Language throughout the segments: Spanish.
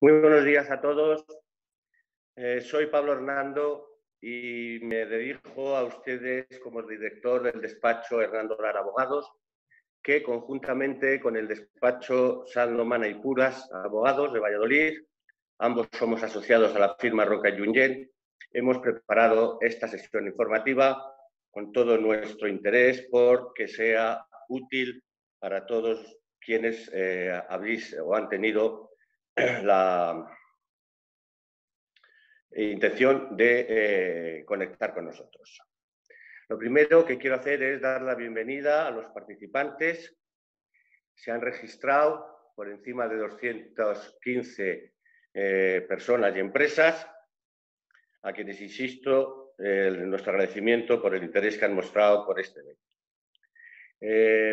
Muy buenos días a todos. Soy Pablo Hernando y me dirijo a ustedes como director del despacho Hernando Lara Abogados, que conjuntamente con el despacho Salomana y Puras Abogados de Valladolid, ambos somos asociados a la firma Roca y Junyent, hemos preparado esta sesión informativa con todo nuestro interés por que sea útil para todos quienes habéis o han tenido la intención de conectar con nosotros. Lo primero que quiero hacer es dar la bienvenida a los participantes. Se han registrado por encima de 215 personas y empresas, a quienes insisto nuestro agradecimiento por el interés que han mostrado por este evento.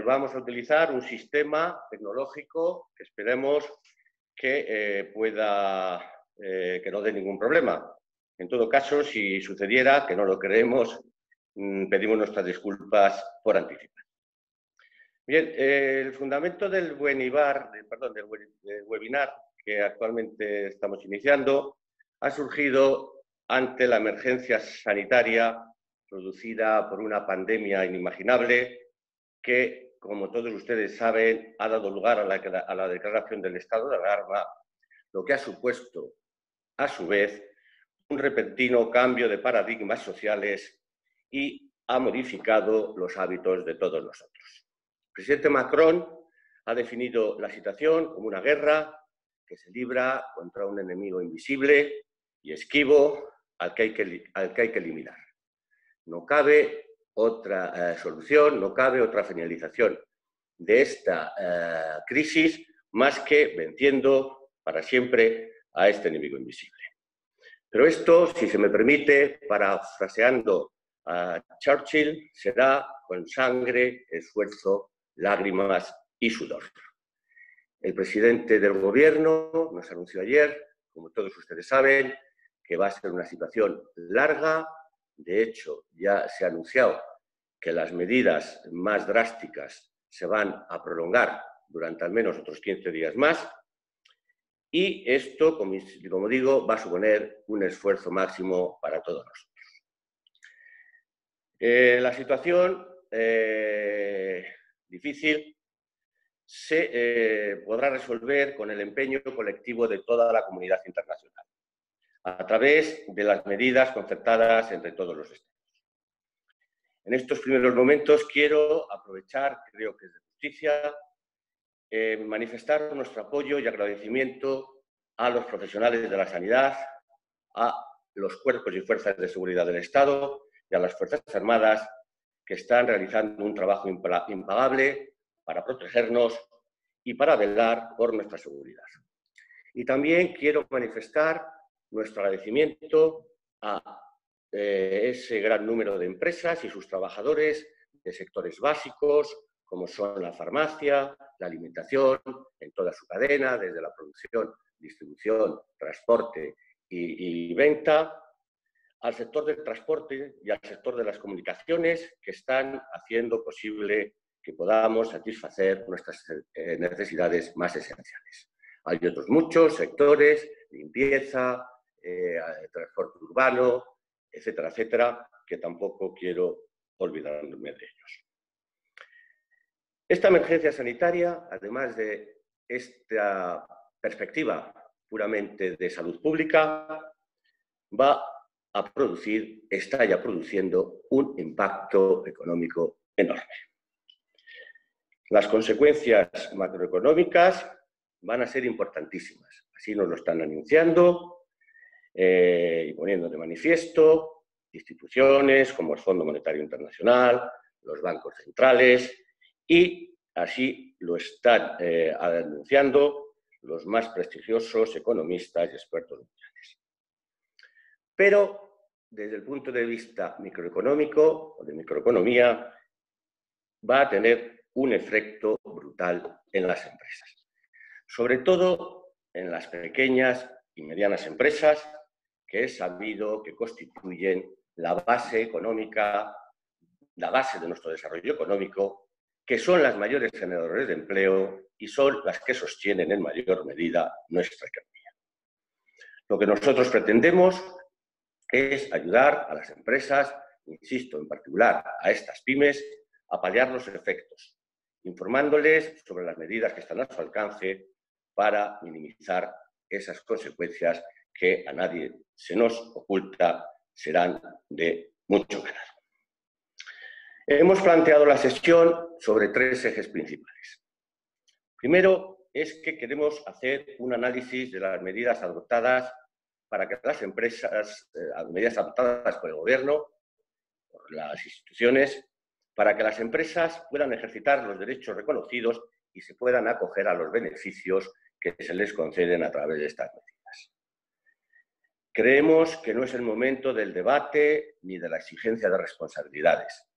Vamos a utilizar un sistema tecnológico que esperemos que que no dé ningún problema. En todo caso, si sucediera, que no lo creemos, pedimos nuestras disculpas por anticipado. Bien, el fundamento del webinar que actualmente estamos iniciando ha surgido ante la emergencia sanitaria producida por una pandemia inimaginable que, como todos ustedes saben, ha dado lugar a la declaración del estado de alarma, lo que ha supuesto, a su vez, un repentino cambio de paradigmas sociales y ha modificado los hábitos de todos nosotros. El presidente Macron ha definido la situación como una guerra que se libra contra un enemigo invisible y esquivo al que hay que eliminar. No cabe otra solución, no cabe otra finalización de esta crisis más que venciendo para siempre a este enemigo invisible. Pero esto, si se me permite, parafraseando a Churchill, será con sangre, esfuerzo, lágrimas y sudor. El presidente del Gobierno nos anunció ayer, como todos ustedes saben, que va a ser una situación larga. De hecho, ya se ha anunciado que las medidas más drásticas se van a prolongar durante al menos otros 15 días más. Y esto, como digo, va a suponer un esfuerzo máximo para todos nosotros. La situación difícil se podrá resolver con el empeño colectivo de toda la comunidad internacional, a través de las medidas concertadas entre todos los estados. En estos primeros momentos quiero aprovechar, creo que es de justicia, manifestar nuestro apoyo y agradecimiento a los profesionales de la sanidad, a los cuerpos y fuerzas de seguridad del Estado y a las Fuerzas Armadas que están realizando un trabajo impagable para protegernos y para velar por nuestra seguridad. Y también quiero manifestar nuestro agradecimiento a ese gran número de empresas y sus trabajadores de sectores básicos, como son la farmacia, la alimentación, en toda su cadena, desde la producción, distribución, transporte y venta, al sector del transporte y al sector de las comunicaciones, que están haciendo posible que podamos satisfacer nuestras necesidades más esenciales. Hay otros muchos sectores, limpieza, transporte urbano, etcétera, etcétera, que tampoco quiero olvidarme de ellos. Esta emergencia sanitaria, además de esta perspectiva puramente de salud pública, está ya produciendo un impacto económico enorme. Las consecuencias macroeconómicas van a ser importantísimas. Así nos lo están anunciando y poniendo de manifiesto instituciones como el Fondo Monetario Internacional, los bancos centrales, y así lo están anunciando los más prestigiosos economistas y expertos mundiales. Pero desde el punto de vista microeconómico o de microeconomía, va a tener un efecto brutal en las empresas. Sobre todo en las pequeñas y medianas empresas, que es sabido que constituyen la base económica, la base de nuestro desarrollo económico, que son las mayores generadoras de empleo y son las que sostienen en mayor medida nuestra economía. Lo que nosotros pretendemos es ayudar a las empresas, insisto, en particular a estas pymes, a paliar los efectos, informándoles sobre las medidas que están a su alcance para minimizar esas consecuencias que a nadie se nos oculta serán de mucho ganar. Hemos planteado la sesión sobre 3 ejes principales. Primero es que queremos hacer un análisis de las medidas adoptadas para que las empresas, medidas adoptadas por el Gobierno, por las instituciones, para que las empresas puedan ejercitar los derechos reconocidos y se puedan acoger a los beneficios que se les conceden a través de estas medidas. Creemos que no es el momento del debate ni de la exigencia de responsabilidades,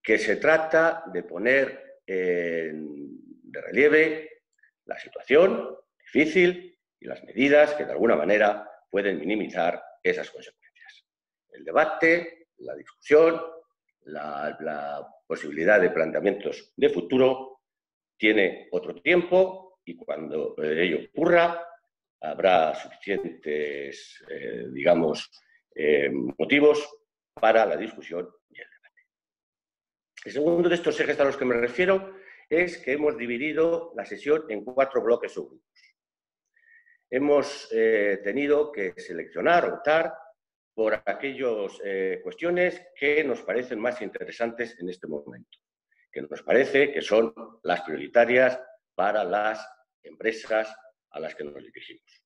que se trata de poner de relieve la situación difícil y las medidas que de alguna manera pueden minimizar esas consecuencias. El debate, la discusión, la posibilidad de planteamientos de futuro tiene otro tiempo y cuando ello ocurra habrá suficientes, motivos para la discusión y el debate. El segundo de estos ejes a los que me refiero es que hemos dividido la sesión en 4 bloques o grupos. Hemos tenido que seleccionar, optar por aquellas cuestiones que nos parecen más interesantes en este momento, que nos parece que son las prioritarias para las empresas a las que nos dirigimos.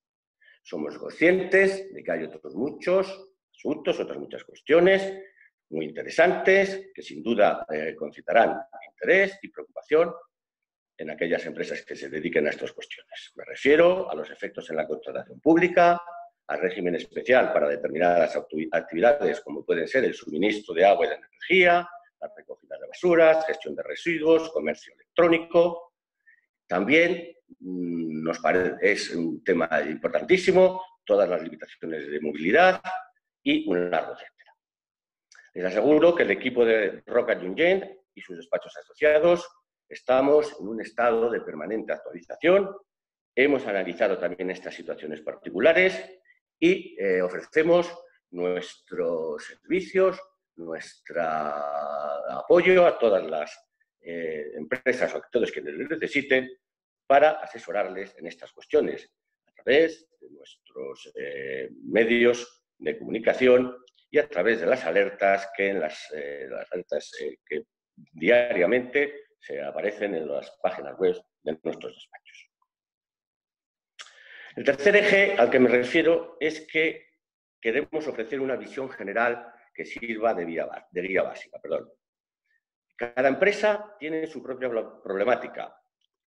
Somos conscientes de que hay otros muchos asuntos, otras muchas cuestiones muy interesantes que sin duda concitarán interés y preocupación en aquellas empresas que se dediquen a estas cuestiones. Me refiero a los efectos en la contratación pública, al régimen especial para determinadas actividades como pueden ser el suministro de agua y de energía, la recogida de basuras, gestión de residuos, comercio electrónico. También nos parece es un tema importantísimo, todas las limitaciones de movilidad y un largo etcétera. Les aseguro que el equipo de Roca Junyent y sus despachos asociados estamos en un estado de permanente actualización. Hemos analizado también estas situaciones particulares y ofrecemos nuestros servicios, nuestro apoyo a todas las empresas o a todos quienes les necesiten para asesorarles en estas cuestiones a través de nuestros medios de comunicación y a través de las alertas que que diariamente se aparecen en las páginas web de nuestros despachos. El tercer eje al que me refiero es que queremos ofrecer una visión general que sirva de guía básica. Cada empresa tiene su propia problemática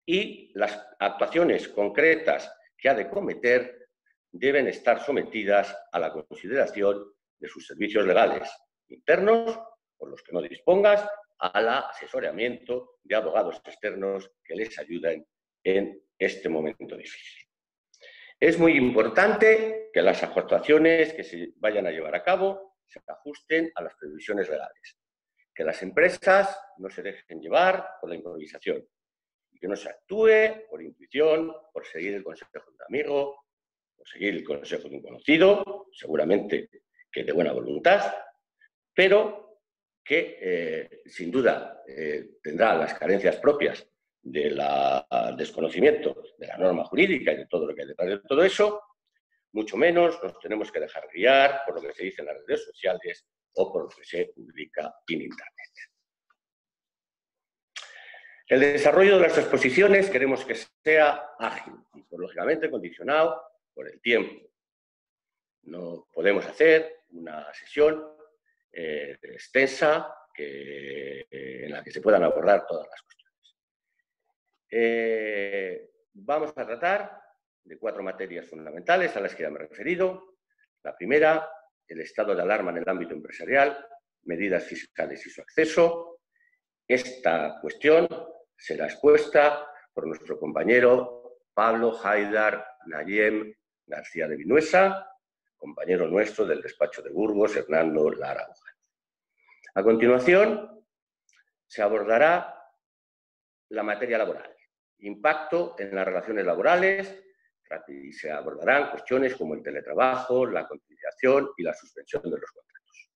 y las actuaciones concretas que ha de cometer deben estar sometidas a la consideración de sus servicios legales internos, por los que no dispongas, al asesoramiento de abogados externos que les ayuden en este momento difícil. Es muy importante que las actuaciones que se vayan a llevar a cabo se ajusten a las previsiones legales, que las empresas no se dejen llevar por la improvisación y que no se actúe por intuición, por seguir el consejo de un amigo, por seguir el consejo de un conocido, seguramente que de buena voluntad, pero que sin duda tendrá las carencias propias del desconocimiento de la norma jurídica y de todo lo que hay detrás de todo eso, mucho menos nos tenemos que dejar guiar por lo que se dice en las redes sociales o por lo que se publica en Internet. El desarrollo de las exposiciones queremos que sea ágil y, lógicamente, condicionado por el tiempo. No podemos hacer una sesión extensa en la que se puedan abordar todas las cuestiones. Vamos a tratar de 4 materias fundamentales a las que ya me he referido. La primera, el estado de alarma en el ámbito empresarial, medidas fiscales y su acceso. Esta cuestión será expuesta por nuestro compañero Pablo Haidar Nayem García de Vinuesa, compañero nuestro del despacho de Burgos, Hernando Lara. A continuación, se abordará la materia laboral, impacto en las relaciones laborales, y se abordarán cuestiones como el teletrabajo, la conciliación y la suspensión de los contratos.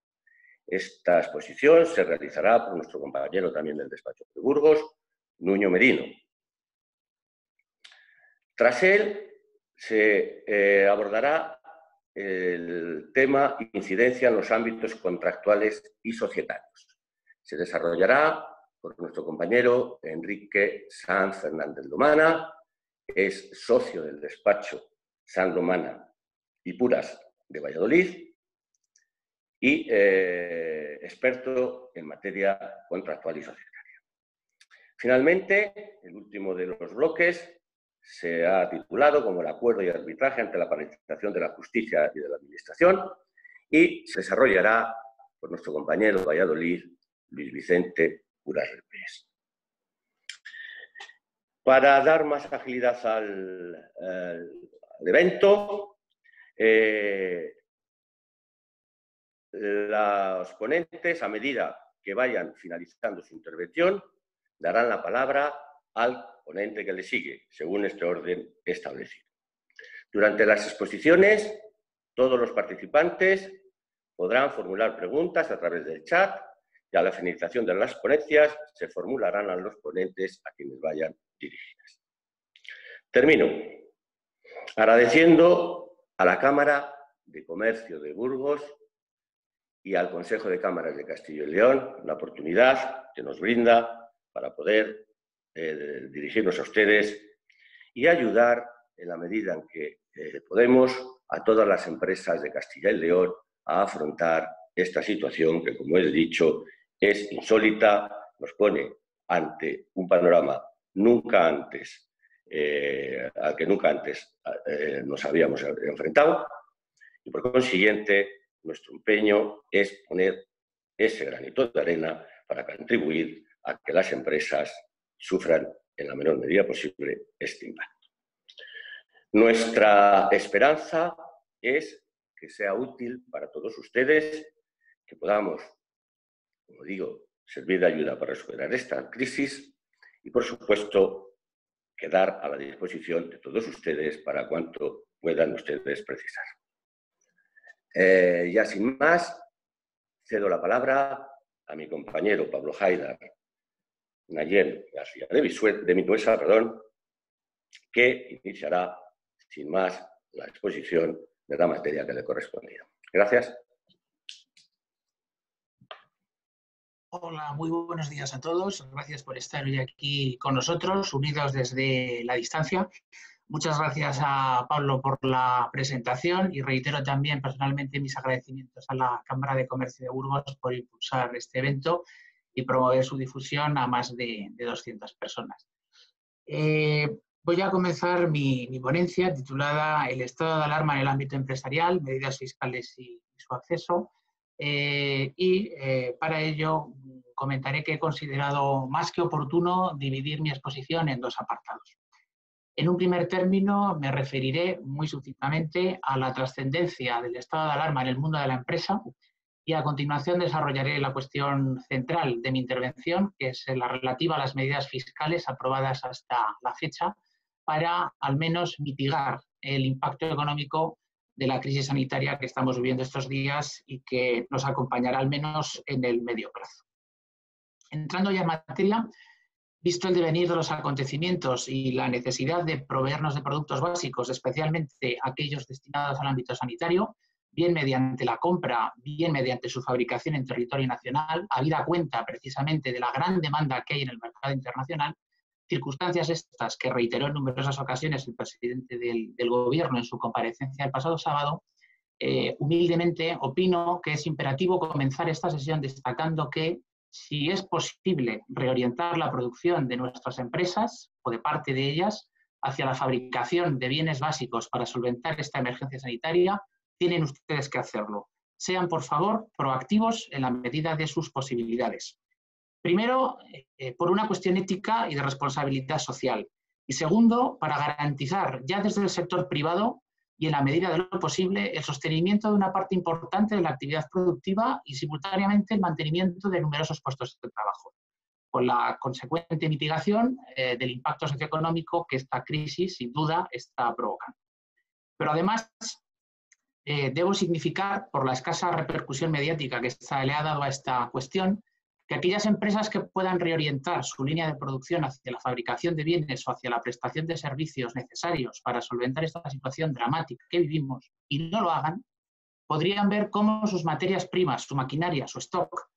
Esta exposición se realizará por nuestro compañero también del despacho de Burgos, Nuño Merino. Tras él se abordará el tema incidencia en los ámbitos contractuales y societarios. Se desarrollará por nuestro compañero Enrique Sanz Fernández Lomana, es socio del despacho Sanz Lomana y Puras de Valladolid y experto en materia contractual y societaria. Finalmente, el último de los bloques se ha titulado como el acuerdo y arbitraje ante la paralización de la justicia y de la administración y se desarrollará por nuestro compañero de Valladolid, Luis Vicente Puras Repés. Para dar más agilidad al evento, los ponentes, a medida que vayan finalizando su intervención, darán la palabra al ponente que le sigue, según este orden establecido. Durante las exposiciones, todos los participantes podrán formular preguntas a través del chat y a la finalización de las ponencias se formularán a los ponentes a quienes vayan dirigidas. Termino agradeciendo a la Cámara de Comercio de Burgos y al Consejo de Cámaras de Castilla y León la oportunidad que nos brinda para poder dirigirnos a ustedes y ayudar en la medida en que podemos a todas las empresas de Castilla y León a afrontar esta situación que, como he dicho, es insólita, nos pone ante un panorama nunca antes, al que nunca antes nos habíamos enfrentado y, por consiguiente, nuestro empeño es poner ese granito de arena para contribuir a que las empresas sufran en la menor medida posible este impacto. Nuestra esperanza es que sea útil para todos ustedes, que podamos, como digo, servir de ayuda para superar esta crisis y, por supuesto, quedar a la disposición de todos ustedes para cuanto puedan ustedes precisar. Ya sin más, cedo la palabra a mi compañero Pablo Haidar Nayel García de Minuesa, que iniciará sin más la exposición de la materia que le correspondía. Gracias. Hola, muy buenos días a todos. Gracias por estar hoy aquí con nosotros, unidos desde la distancia. Muchas gracias a Pablo por la presentación y reitero también personalmente mis agradecimientos a la Cámara de Comercio de Burgos por impulsar este evento y promover su difusión a más de 200 personas. Voy a comenzar mi ponencia titulada El estado de alarma en el ámbito empresarial, medidas fiscales y su acceso. Para ello comentaré que he considerado más que oportuno dividir mi exposición en dos apartados. En un primer término me referiré muy sucintamente a la trascendencia del estado de alarma en el mundo de la empresa y a continuación desarrollaré la cuestión central de mi intervención, que es la relativa a las medidas fiscales aprobadas hasta la fecha para al menos mitigar el impacto económico de la crisis sanitaria que estamos viviendo estos días y que nos acompañará al menos en el medio plazo. Entrando ya en materia, visto el devenir de los acontecimientos y la necesidad de proveernos de productos básicos, especialmente aquellos destinados al ámbito sanitario, bien mediante la compra, bien mediante su fabricación en territorio nacional, habida cuenta precisamente de la gran demanda que hay en el mercado internacional, circunstancias estas que reiteró en numerosas ocasiones el presidente del Gobierno en su comparecencia el pasado sábado, humildemente opino que es imperativo comenzar esta sesión destacando que si es posible reorientar la producción de nuestras empresas o de parte de ellas hacia la fabricación de bienes básicos para solventar esta emergencia sanitaria, tienen ustedes que hacerlo. Sean, por favor, proactivos en la medida de sus posibilidades. Primero, por una cuestión ética y de responsabilidad social. Y segundo, para garantizar ya desde el sector privado y en la medida de lo posible el sostenimiento de una parte importante de la actividad productiva y simultáneamente el mantenimiento de numerosos puestos de trabajo, con la consecuente mitigación del impacto socioeconómico que esta crisis sin duda está provocando. Pero además, debo significar, por la escasa repercusión mediática que se le ha dado a esta cuestión, que aquellas empresas que puedan reorientar su línea de producción hacia la fabricación de bienes o hacia la prestación de servicios necesarios para solventar esta situación dramática que vivimos y no lo hagan, podrían ver cómo sus materias primas, su maquinaria, su stock,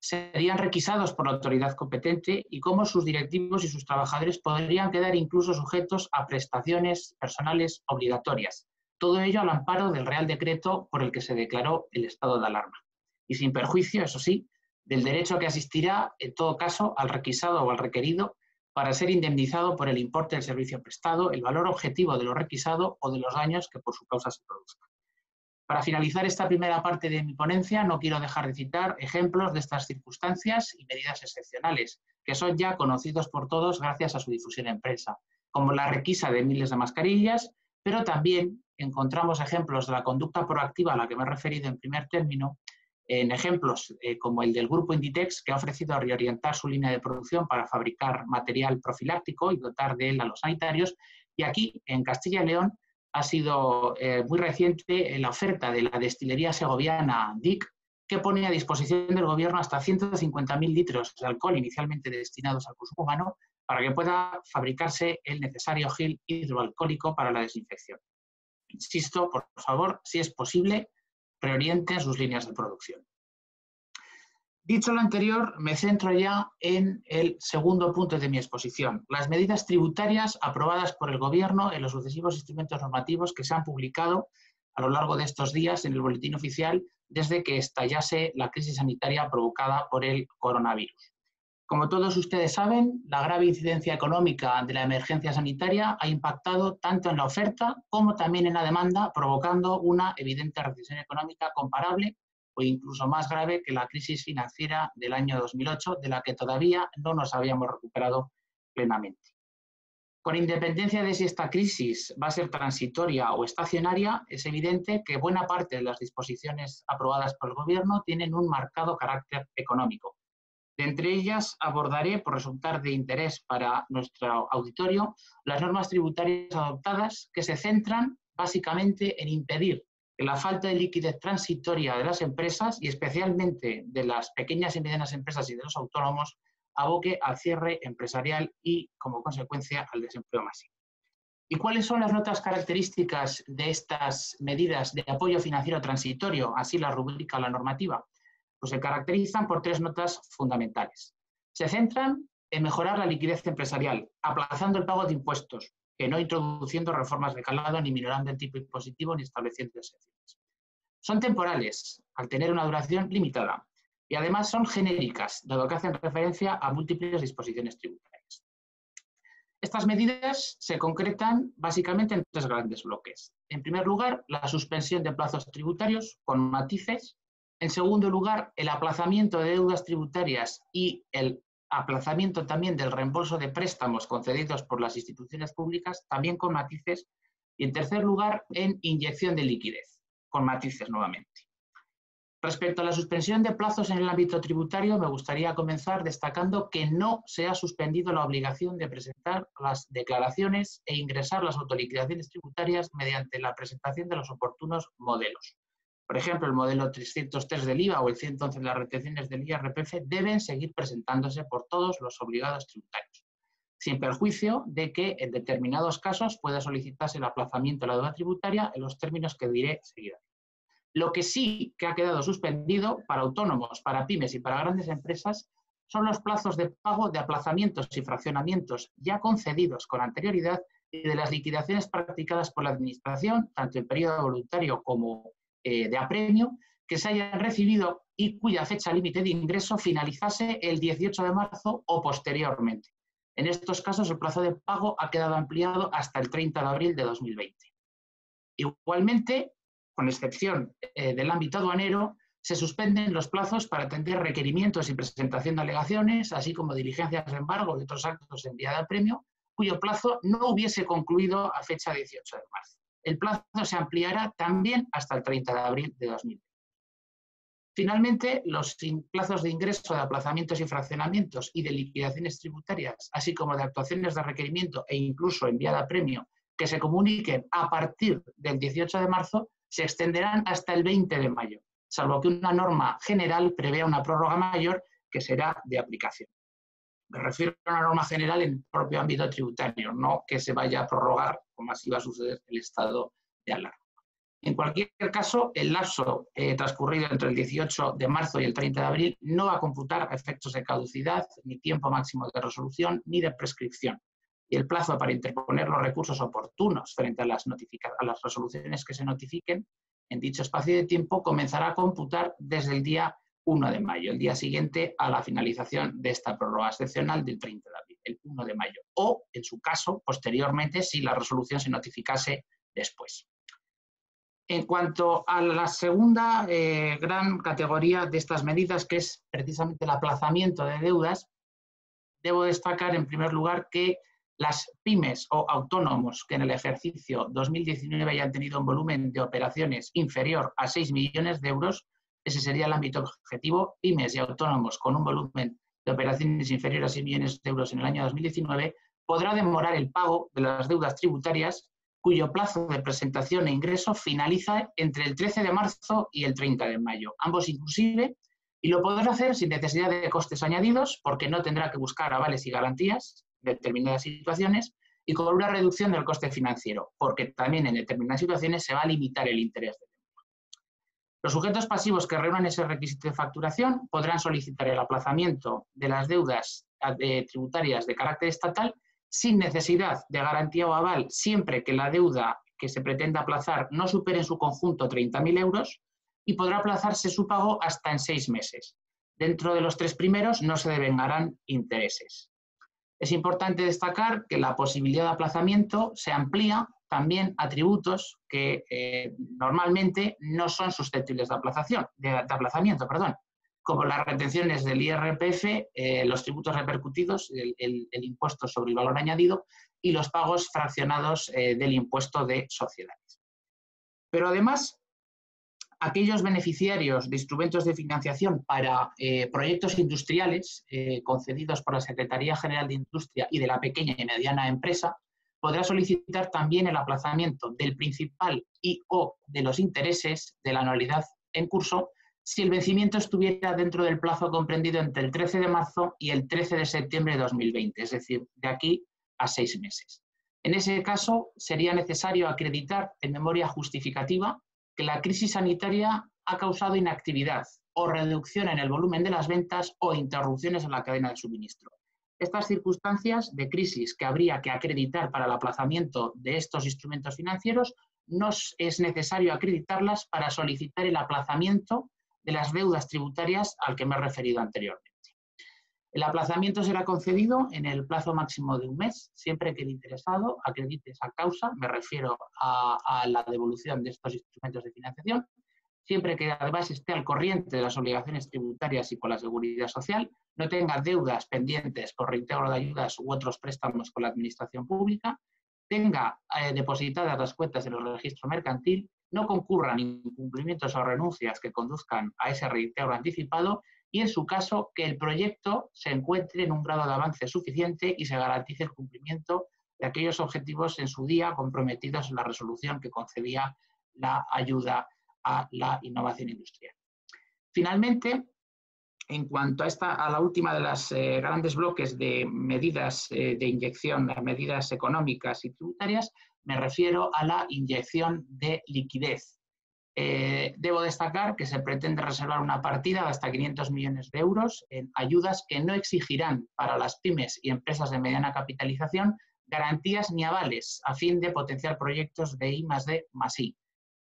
serían requisados por la autoridad competente y cómo sus directivos y sus trabajadores podrían quedar incluso sujetos a prestaciones personales obligatorias. Todo ello al amparo del Real Decreto por el que se declaró el estado de alarma. Y sin perjuicio, eso sí, del derecho que asistirá, en todo caso, al requisado o al requerido para ser indemnizado por el importe del servicio prestado, el valor objetivo de lo requisado o de los daños que por su causa se produzcan. Para finalizar esta primera parte de mi ponencia, no quiero dejar de citar ejemplos de estas circunstancias y medidas excepcionales, que son ya conocidos por todos gracias a su difusión en prensa, como la requisa de miles de mascarillas, pero también encontramos ejemplos de la conducta proactiva a la que me he referido en primer término, en ejemplos como el del grupo Inditex, que ha ofrecido reorientar su línea de producción para fabricar material profiláctico y dotar de él a los sanitarios, y aquí, en Castilla y León, ha sido muy reciente la oferta de la destilería segoviana DIC, que pone a disposición del Gobierno hasta 150.000 litros de alcohol inicialmente destinados al consumo humano para que pueda fabricarse el necesario gel hidroalcohólico para la desinfección. Insisto, por favor, si es posible, reorienten sus líneas de producción. Dicho lo anterior, me centro ya en el segundo punto de mi exposición, las medidas tributarias aprobadas por el Gobierno en los sucesivos instrumentos normativos que se han publicado a lo largo de estos días en el Boletín Oficial desde que estallase la crisis sanitaria provocada por el coronavirus. Como todos ustedes saben, la grave incidencia económica de la emergencia sanitaria ha impactado tanto en la oferta como también en la demanda, provocando una evidente recesión económica comparable o incluso más grave que la crisis financiera del año 2008, de la que todavía no nos habíamos recuperado plenamente. Con independencia de si esta crisis va a ser transitoria o estacionaria, es evidente que buena parte de las disposiciones aprobadas por el Gobierno tienen un marcado carácter económico. De entre ellas abordaré, por resultar de interés para nuestro auditorio, las normas tributarias adoptadas que se centran básicamente en impedir que la falta de liquidez transitoria de las empresas y especialmente de las pequeñas y medianas empresas y de los autónomos aboque al cierre empresarial y, como consecuencia, al desempleo masivo. ¿Y cuáles son las notas características de estas medidas de apoyo financiero transitorio? Así las rubrica la normativa. Pues se caracterizan por tres notas fundamentales. Se centran en mejorar la liquidez empresarial, aplazando el pago de impuestos, que no introduciendo reformas de calado, ni minorando el tipo impositivo, ni estableciendo exenciones. Son temporales, al tener una duración limitada, y además son genéricas, dado que hacen referencia a múltiples disposiciones tributarias. Estas medidas se concretan básicamente en tres grandes bloques. En primer lugar, la suspensión de plazos tributarios con matices. En segundo lugar, el aplazamiento de deudas tributarias y el aplazamiento también del reembolso de préstamos concedidos por las instituciones públicas, también con matices. Y en tercer lugar, en inyección de liquidez, con matices nuevamente. Respecto a la suspensión de plazos en el ámbito tributario, me gustaría comenzar destacando que no se ha suspendido la obligación de presentar las declaraciones e ingresar las autoliquidaciones tributarias mediante la presentación de los oportunos modelos. Por ejemplo, el modelo 303 del IVA o el 111 de las retenciones del IRPF deben seguir presentándose por todos los obligados tributarios, sin perjuicio de que en determinados casos pueda solicitarse el aplazamiento de la deuda tributaria en los términos que diré seguidamente. Lo que sí que ha quedado suspendido para autónomos, para pymes y para grandes empresas son los plazos de pago de aplazamientos y fraccionamientos ya concedidos con anterioridad y de las liquidaciones practicadas por la Administración, tanto en periodo voluntario como de apremio, que se hayan recibido y cuya fecha límite de ingreso finalizase el 18 de marzo o posteriormente. En estos casos, el plazo de pago ha quedado ampliado hasta el 30 de abril de 2020. Igualmente, con excepción del ámbito aduanero, se suspenden los plazos para atender requerimientos y presentación de alegaciones, así como diligencias de embargo y otros actos en vía de apremio, cuyo plazo no hubiese concluido a fecha 18 de marzo. El plazo se ampliará también hasta el 30 de abril de 2020. Finalmente, los plazos de ingreso de aplazamientos y fraccionamientos y de liquidaciones tributarias, así como de actuaciones de requerimiento e incluso en vía de apremio que se comuniquen a partir del 18 de marzo se extenderán hasta el 20 de mayo, salvo que una norma general prevea una prórroga mayor que será de aplicación. Me refiero a una norma general en el propio ámbito tributario, no que se vaya a prorrogar, como así va a suceder, el estado de alarma. En cualquier caso, el lapso transcurrido entre el 18 de marzo y el 30 de abril no va a computar efectos de caducidad, ni tiempo máximo de resolución, ni de prescripción. Y el plazo para interponer los recursos oportunos frente a las resoluciones que se notifiquen en dicho espacio de tiempo comenzará a computar desde el día 1 de mayo, el día siguiente a la finalización de esta prórroga excepcional del 30 de abril, el 1 de mayo, o, en su caso, posteriormente, si la resolución se notificase después. En cuanto a la segunda gran categoría de estas medidas, que es precisamente el aplazamiento de deudas, debo destacar en primer lugar que las pymes o autónomos que en el ejercicio 2019 hayan tenido un volumen de operaciones inferior a 6 millones de euros, ese sería el ámbito objetivo, pymes y autónomos con un volumen de operaciones inferior a 6 millones de euros en el año 2019, podrá demorar el pago de las deudas tributarias cuyo plazo de presentación e ingreso finaliza entre el 13 de marzo y el 30 de mayo, ambos inclusive, y lo podrá hacer sin necesidad de costes añadidos, porque no tendrá que buscar avales y garantías en determinadas situaciones, y con una reducción del coste financiero, porque también en determinadas situaciones se va a limitar el interés de deuda. Los sujetos pasivos que reúnan ese requisito de facturación podrán solicitar el aplazamiento de las deudas tributarias de carácter estatal sin necesidad de garantía o aval, siempre que la deuda que se pretenda aplazar no supere en su conjunto 30.000 euros, y podrá aplazarse su pago hasta en 6 meses. Dentro de los 3 primeros no se devengarán intereses. Es importante destacar que la posibilidad de aplazamiento se amplía también a tributos que normalmente no son susceptibles de aplazamiento, como las retenciones del IRPF, los tributos repercutidos, el impuesto sobre el valor añadido y los pagos fraccionados del impuesto de sociedades. Pero además, aquellos beneficiarios de instrumentos de financiación para proyectos industriales concedidos por la Secretaría General de Industria y de la pequeña y mediana empresa podrá solicitar también el aplazamiento del principal y o de los intereses de la anualidad en curso si el vencimiento estuviera dentro del plazo comprendido entre el 13 de marzo y el 13 de septiembre de 2020, es decir, de aquí a 6 meses. En ese caso, sería necesario acreditar en memoria justificativa que la crisis sanitaria ha causado inactividad o reducción en el volumen de las ventas o interrupciones en la cadena de suministro. Estas circunstancias de crisis que habría que acreditar para el aplazamiento de estos instrumentos financieros no es necesario acreditarlas para solicitar el aplazamiento de las deudas tributarias al que me he referido anteriormente. El aplazamiento será concedido en el plazo máximo de un mes, siempre que el interesado acredite esa causa, me refiero a la devolución de estos instrumentos de financiación, siempre que además esté al corriente de las obligaciones tributarias y con la seguridad social, no tenga deudas pendientes por reintegro de ayudas u otros préstamos con la administración pública, tenga depositadas las cuentas en el registro mercantil, no concurran incumplimientos o renuncias que conduzcan a ese reintegro anticipado y, en su caso, que el proyecto se encuentre en un grado de avance suficiente y se garantice el cumplimiento de aquellos objetivos en su día comprometidos en la resolución que concedía la ayuda a la innovación industrial. Finalmente, en cuanto a la última de las grandes bloques de medidas de inyección, las medidas económicas y tributarias, me refiero a la inyección de liquidez. Debo destacar que se pretende reservar una partida de hasta 500 millones de euros en ayudas que no exigirán para las pymes y empresas de mediana capitalización garantías ni avales a fin de potenciar proyectos de I+D+I.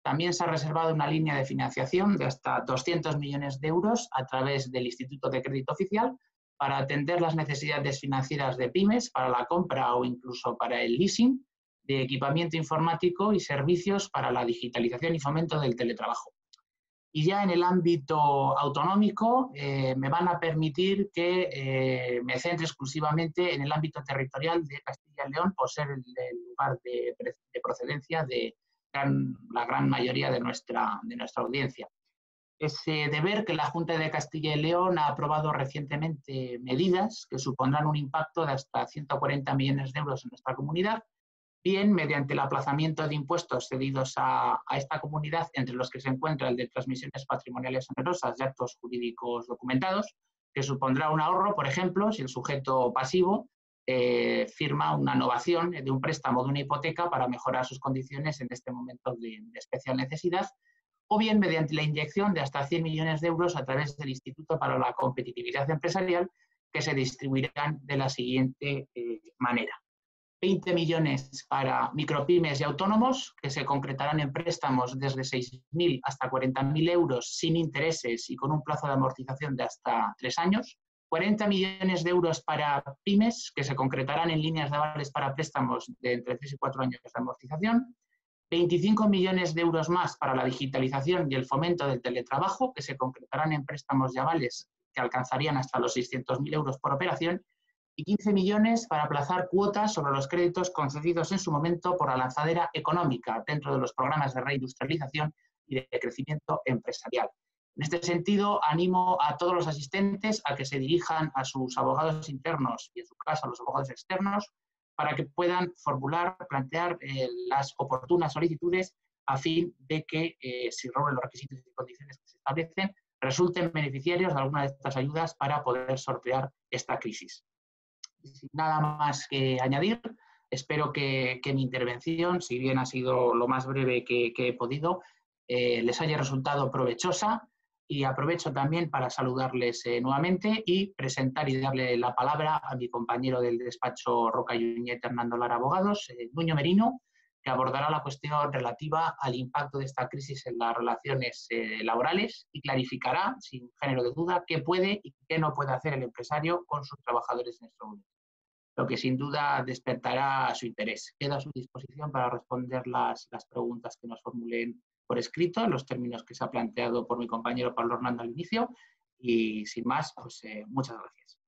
También se ha reservado una línea de financiación de hasta 200 millones de euros a través del Instituto de Crédito Oficial para atender las necesidades financieras de pymes para la compra o incluso para el leasing de equipamiento informático y servicios para la digitalización y fomento del teletrabajo. Y ya en el ámbito autonómico me van a permitir que me centre exclusivamente en el ámbito territorial de Castilla y León por ser el lugar de procedencia de la gran mayoría de nuestra audiencia. Es de ver que la Junta de Castilla y León ha aprobado recientemente medidas que supondrán un impacto de hasta 140 millones de euros en nuestra comunidad, bien mediante el aplazamiento de impuestos cedidos a esta comunidad, entre los que se encuentra el de transmisiones patrimoniales onerosas y actos jurídicos documentados, que supondrá un ahorro, por ejemplo, si el sujeto pasivo firma una novación de un préstamo de una hipoteca para mejorar sus condiciones en este momento de especial necesidad, o bien mediante la inyección de hasta 100 millones de euros a través del Instituto para la Competitividad Empresarial, que se distribuirán de la siguiente manera. 20 millones para micropymes y autónomos, que se concretarán en préstamos desde 6.000 hasta 40.000 euros sin intereses y con un plazo de amortización de hasta 3 años. 40 millones de euros para pymes, que se concretarán en líneas de avales para préstamos de entre 3 y 4 años de amortización. 25 millones de euros más para la digitalización y el fomento del teletrabajo, que se concretarán en préstamos y avales que alcanzarían hasta los 600.000 euros por operación, y 15 millones para aplazar cuotas sobre los créditos concedidos en su momento por la lanzadera económica dentro de los programas de reindustrialización y de crecimiento empresarial. En este sentido, animo a todos los asistentes a que se dirijan a sus abogados internos y, en su caso, a los abogados externos, para que puedan formular, plantear las oportunas solicitudes a fin de que, si reúnen los requisitos y condiciones que se establecen, resulten beneficiarios de alguna de estas ayudas para poder sortear esta crisis. Sin nada más que añadir, espero que mi intervención, si bien ha sido lo más breve que he podido, les haya resultado provechosa, y aprovecho también para saludarles nuevamente y presentar y darle la palabra a mi compañero del despacho Roca y Uñet, Hernando Lara Abogados, Nuño Merino, que abordará la cuestión relativa al impacto de esta crisis en las relaciones laborales y clarificará, sin género de duda, qué puede y qué no puede hacer el empresario con sus trabajadores en este momento, lo que sin duda despertará su interés. Quedo a su disposición para responder las preguntas que nos formulen por escrito, en los términos que se ha planteado por mi compañero Pablo Hernando al inicio, y sin más, pues muchas gracias.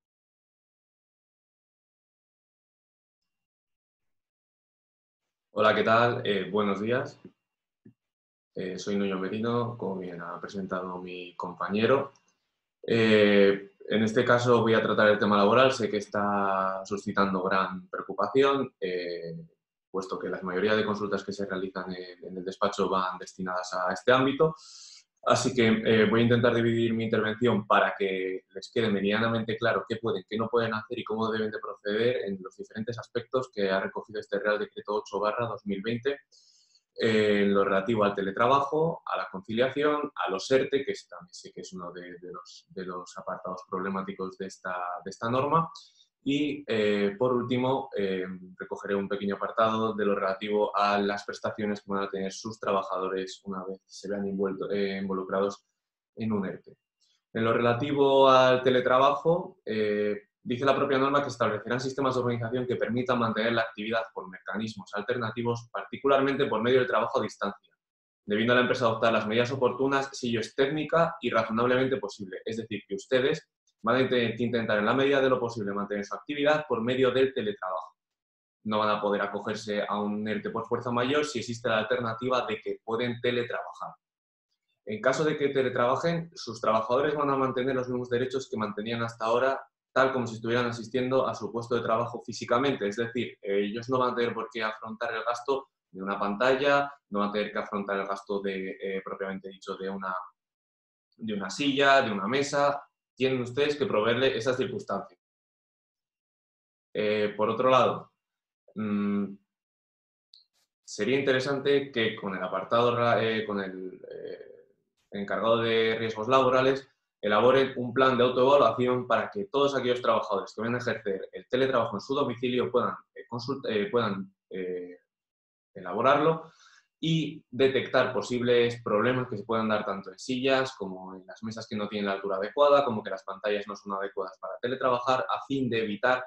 Hola, ¿qué tal? Buenos días. Soy Nuño Merino, como bien ha presentado mi compañero. En este caso voy a tratar el tema laboral. Sé que está suscitando gran preocupación, puesto que la mayoría de consultas que se realizan en el despacho van destinadas a este ámbito. Así que voy a intentar dividir mi intervención para que les quede meridianamente claro qué pueden, qué no pueden hacer y cómo deben de proceder en los diferentes aspectos que ha recogido este Real Decreto 8/2020, en lo relativo al teletrabajo, a la conciliación, a los ERTE, que también sé que es uno de los apartados problemáticos de esta norma. Y, por último, recogeré un pequeño apartado de lo relativo a las prestaciones que van a tener sus trabajadores una vez se vean involucrados en un ERTE. En lo relativo al teletrabajo, dice la propia norma que establecerán sistemas de organización que permitan mantener la actividad por mecanismos alternativos, particularmente por medio del trabajo a distancia, debiendo a la empresa adoptar las medidas oportunas si ello es técnica y razonablemente posible. Es decir, que ustedes van a intentar en la medida de lo posible mantener su actividad por medio del teletrabajo. No van a poder acogerse a un ERTE por fuerza mayor si existe la alternativa de que pueden teletrabajar. En caso de que teletrabajen, sus trabajadores van a mantener los mismos derechos que mantenían hasta ahora, tal como si estuvieran asistiendo a su puesto de trabajo físicamente. Es decir, ellos no van a tener por qué afrontar el gasto de una pantalla, no van a tener que afrontar el gasto de, propiamente dicho, de una silla, de una mesa. Tienen ustedes que proveerle esas circunstancias. Por otro lado, sería interesante que con el apartado, con el encargado de riesgos laborales, elaboren un plan de autoevaluación para que todos aquellos trabajadores que vayan a ejercer el teletrabajo en su domicilio puedan elaborarlo y detectar posibles problemas que se puedan dar tanto en sillas como en las mesas que no tienen la altura adecuada, como que las pantallas no son adecuadas para teletrabajar, a fin de evitar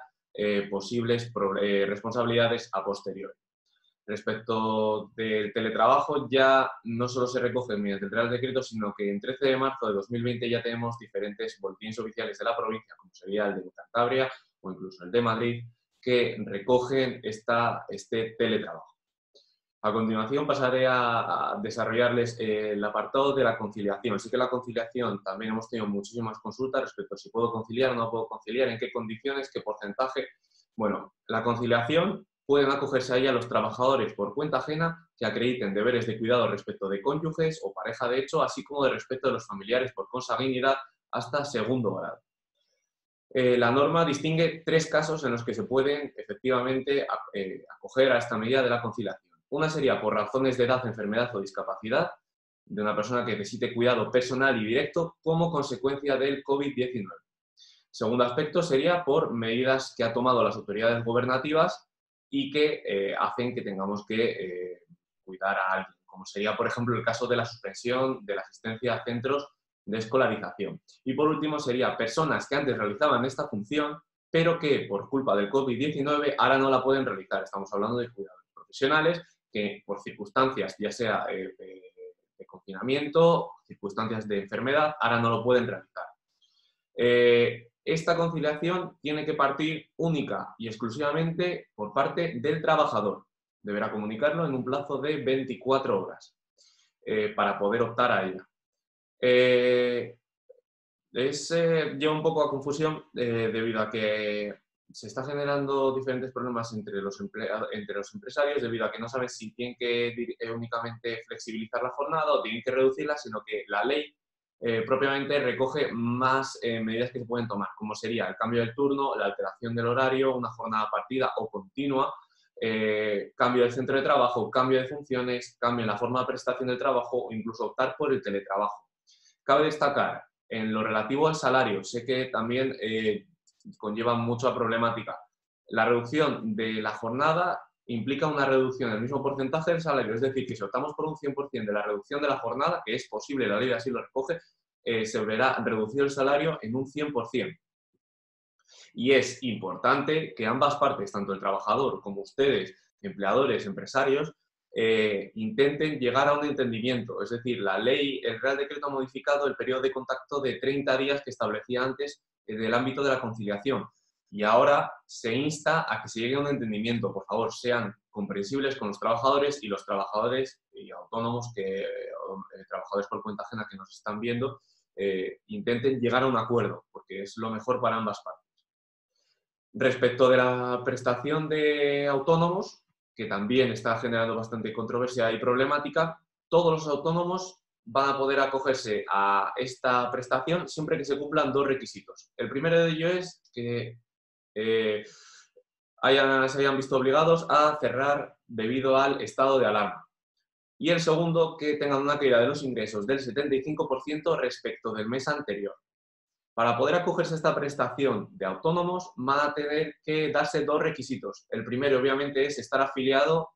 posibles responsabilidades a posteriori. Respecto del teletrabajo, ya no solo se recoge mediante el Real Decreto, sino que en 13 de marzo de 2020 ya tenemos diferentes boletines oficiales de la provincia, como sería el de Cantabria o incluso el de Madrid, que recogen este teletrabajo. A continuación pasaré a desarrollarles el apartado de la conciliación. Sí que la conciliación también hemos tenido muchísimas consultas respecto a si puedo conciliar o no puedo conciliar, en qué condiciones, qué porcentaje. Bueno, la conciliación pueden acogerse a ella los trabajadores por cuenta ajena que acrediten deberes de cuidado respecto de cónyuges o pareja de hecho, así como de respeto de los familiares por consanguinidad hasta segundo grado. La norma distingue 3 casos en los que se pueden efectivamente acoger a esta medida de la conciliación. Una sería por razones de edad, enfermedad o discapacidad de una persona que necesite cuidado personal y directo como consecuencia del COVID-19. Segundo aspecto sería por medidas que han tomado las autoridades gubernativas y que hacen que tengamos que cuidar a alguien, como sería, por ejemplo, el caso de la suspensión de la asistencia a centros de escolarización. Y por último sería personas que antes realizaban esta función, pero que por culpa del COVID-19 ahora no la pueden realizar. Estamos hablando de cuidadores profesionales que por circunstancias, ya sea de confinamiento, circunstancias de enfermedad, ahora no lo pueden realizar. Esta conciliación tiene que partir única y exclusivamente por parte del trabajador. Deberá comunicarlo en un plazo de 24 horas para poder optar a ella. Lleva un poco a confusión debido a que se está generando diferentes problemas entre los empresarios debido a que no saben si tienen que únicamente flexibilizar la jornada o tienen que reducirla, sino que la ley propiamente recoge más medidas que se pueden tomar, como sería el cambio del turno, la alteración del horario, una jornada partida o continua, cambio del centro de trabajo, cambio de funciones, cambio en la forma de prestación del trabajo o incluso optar por el teletrabajo. Cabe destacar, en lo relativo al salario, sé que también conlleva mucha problemática. La reducción de la jornada implica una reducción del mismo porcentaje del salario, es decir, que si optamos por un 100% de la reducción de la jornada, que es posible, la ley así lo recoge, se verá reducido el salario en un 100%. Y es importante que ambas partes, tanto el trabajador como ustedes, empleadores, empresarios, intenten llegar a un entendimiento. Es decir, la ley, el Real Decreto ha modificado el periodo de contacto de 30 días que establecía antes del ámbito de la conciliación. Y ahora se insta a que se llegue a un entendimiento. Por favor, sean comprensibles con los trabajadores y los trabajadores y autónomos, trabajadores por cuenta ajena que nos están viendo, intenten llegar a un acuerdo, porque es lo mejor para ambas partes. Respecto de la prestación de autónomos, que también está generando bastante controversia y problemática, todos los autónomos van a poder acogerse a esta prestación siempre que se cumplan 2 requisitos. El primero de ellos es que se hayan visto obligados a cerrar debido al estado de alarma. Y el segundo, que tengan una caída de los ingresos del 75% respecto del mes anterior. Para poder acogerse a esta prestación de autónomos van a tener que darse 2 requisitos. El primero, obviamente, es estar afiliado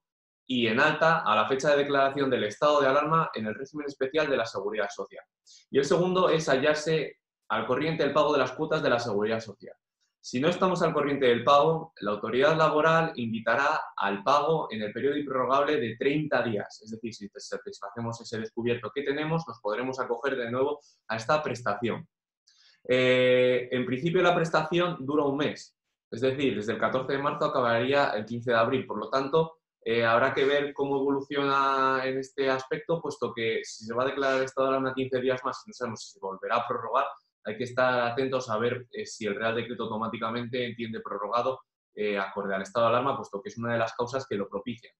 y en alta a la fecha de declaración del estado de alarma en el régimen especial de la Seguridad Social. Y el segundo es hallarse al corriente del pago de las cuotas de la Seguridad Social. Si no estamos al corriente del pago, la autoridad laboral invitará al pago en el periodo improrrogable de 30 días. Es decir, si satisfacemos ese descubierto que tenemos, nos podremos acoger de nuevo a esta prestación. En principio la prestación dura un mes, es decir, desde el 14 de marzo acabaría el 15 de abril, por lo tanto habrá que ver cómo evoluciona en este aspecto, puesto que si se va a declarar el estado de alarma 15 días más, no sabemos si se volverá a prorrogar, hay que estar atentos a ver si el Real Decreto automáticamente entiende prorrogado acorde al estado de alarma, puesto que es una de las causas que lo propician.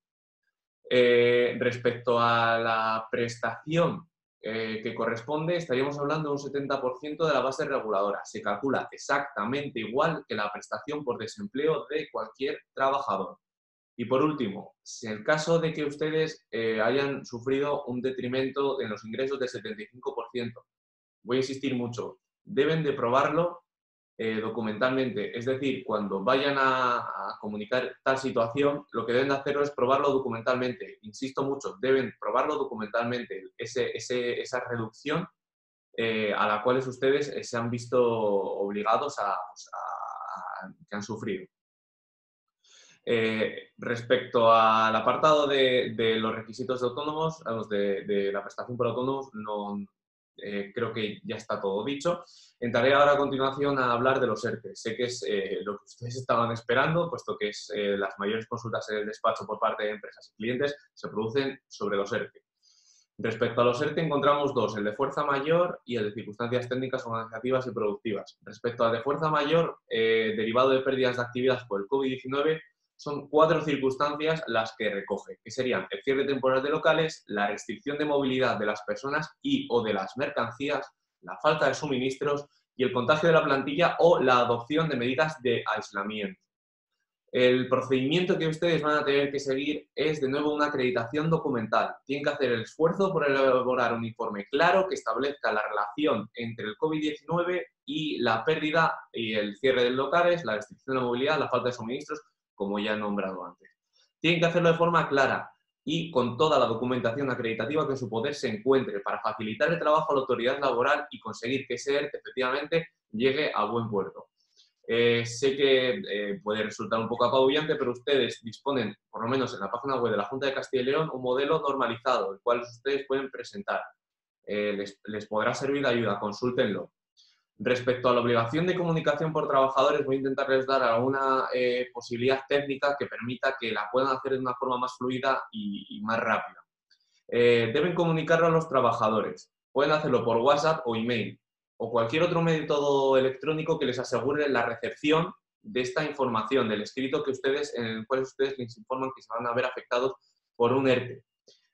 Respecto a la prestación que corresponde, estaríamos hablando de un 70% de la base reguladora. Se calcula exactamente igual que la prestación por desempleo de cualquier trabajador. Y por último, si en el caso de que ustedes hayan sufrido un detrimento en los ingresos del 75%, voy a insistir mucho, deben de probarlo documentalmente. Es decir, cuando vayan a comunicar tal situación, lo que deben de hacerlo es probarlo documentalmente. Insisto mucho, deben probarlo documentalmente, esa reducción a la cual ustedes se han visto obligados que han sufrido. Respecto al apartado de los requisitos de autónomos, de la prestación por autónomos, creo que ya está todo dicho. Entraré ahora a continuación a hablar de los ERTE. Sé que es lo que ustedes estaban esperando, puesto que es las mayores consultas en el despacho por parte de empresas y clientes se producen sobre los ERTE. Respecto a los ERTE encontramos 2, el de fuerza mayor y el de circunstancias técnicas, organizativas y productivas. Respecto al de fuerza mayor, derivado de pérdidas de actividad por el COVID-19, son 4 circunstancias las que recoge, que serían el cierre temporal de locales, la restricción de movilidad de las personas y o de las mercancías, la falta de suministros y el contagio de la plantilla o la adopción de medidas de aislamiento. El procedimiento que ustedes van a tener que seguir es, de nuevo, una acreditación documental. Tienen que hacer el esfuerzo por elaborar un informe claro que establezca la relación entre el COVID-19 y la pérdida y el cierre de locales, la restricción de la movilidad, la falta de suministros, como ya he nombrado antes. Tienen que hacerlo de forma clara y con toda la documentación acreditativa que en su poder se encuentre para facilitar el trabajo a la autoridad laboral y conseguir que ese ERTE efectivamente llegue a buen puerto. Sé que puede resultar un poco apabullante, pero ustedes disponen, por lo menos en la página web de la Junta de Castilla y León, un modelo normalizado, el cual ustedes pueden presentar. Les podrá servir de ayuda, consúltenlo. Respecto a la obligación de comunicación por trabajadores, voy a intentarles dar alguna posibilidad técnica que permita que la puedan hacer de una forma más fluida y más rápida. Deben comunicarlo a los trabajadores. Pueden hacerlo por WhatsApp o email, o cualquier otro método electrónico que les asegure la recepción de esta información, del escrito en el cual ustedes les informan que se van a ver afectados por un ERTE.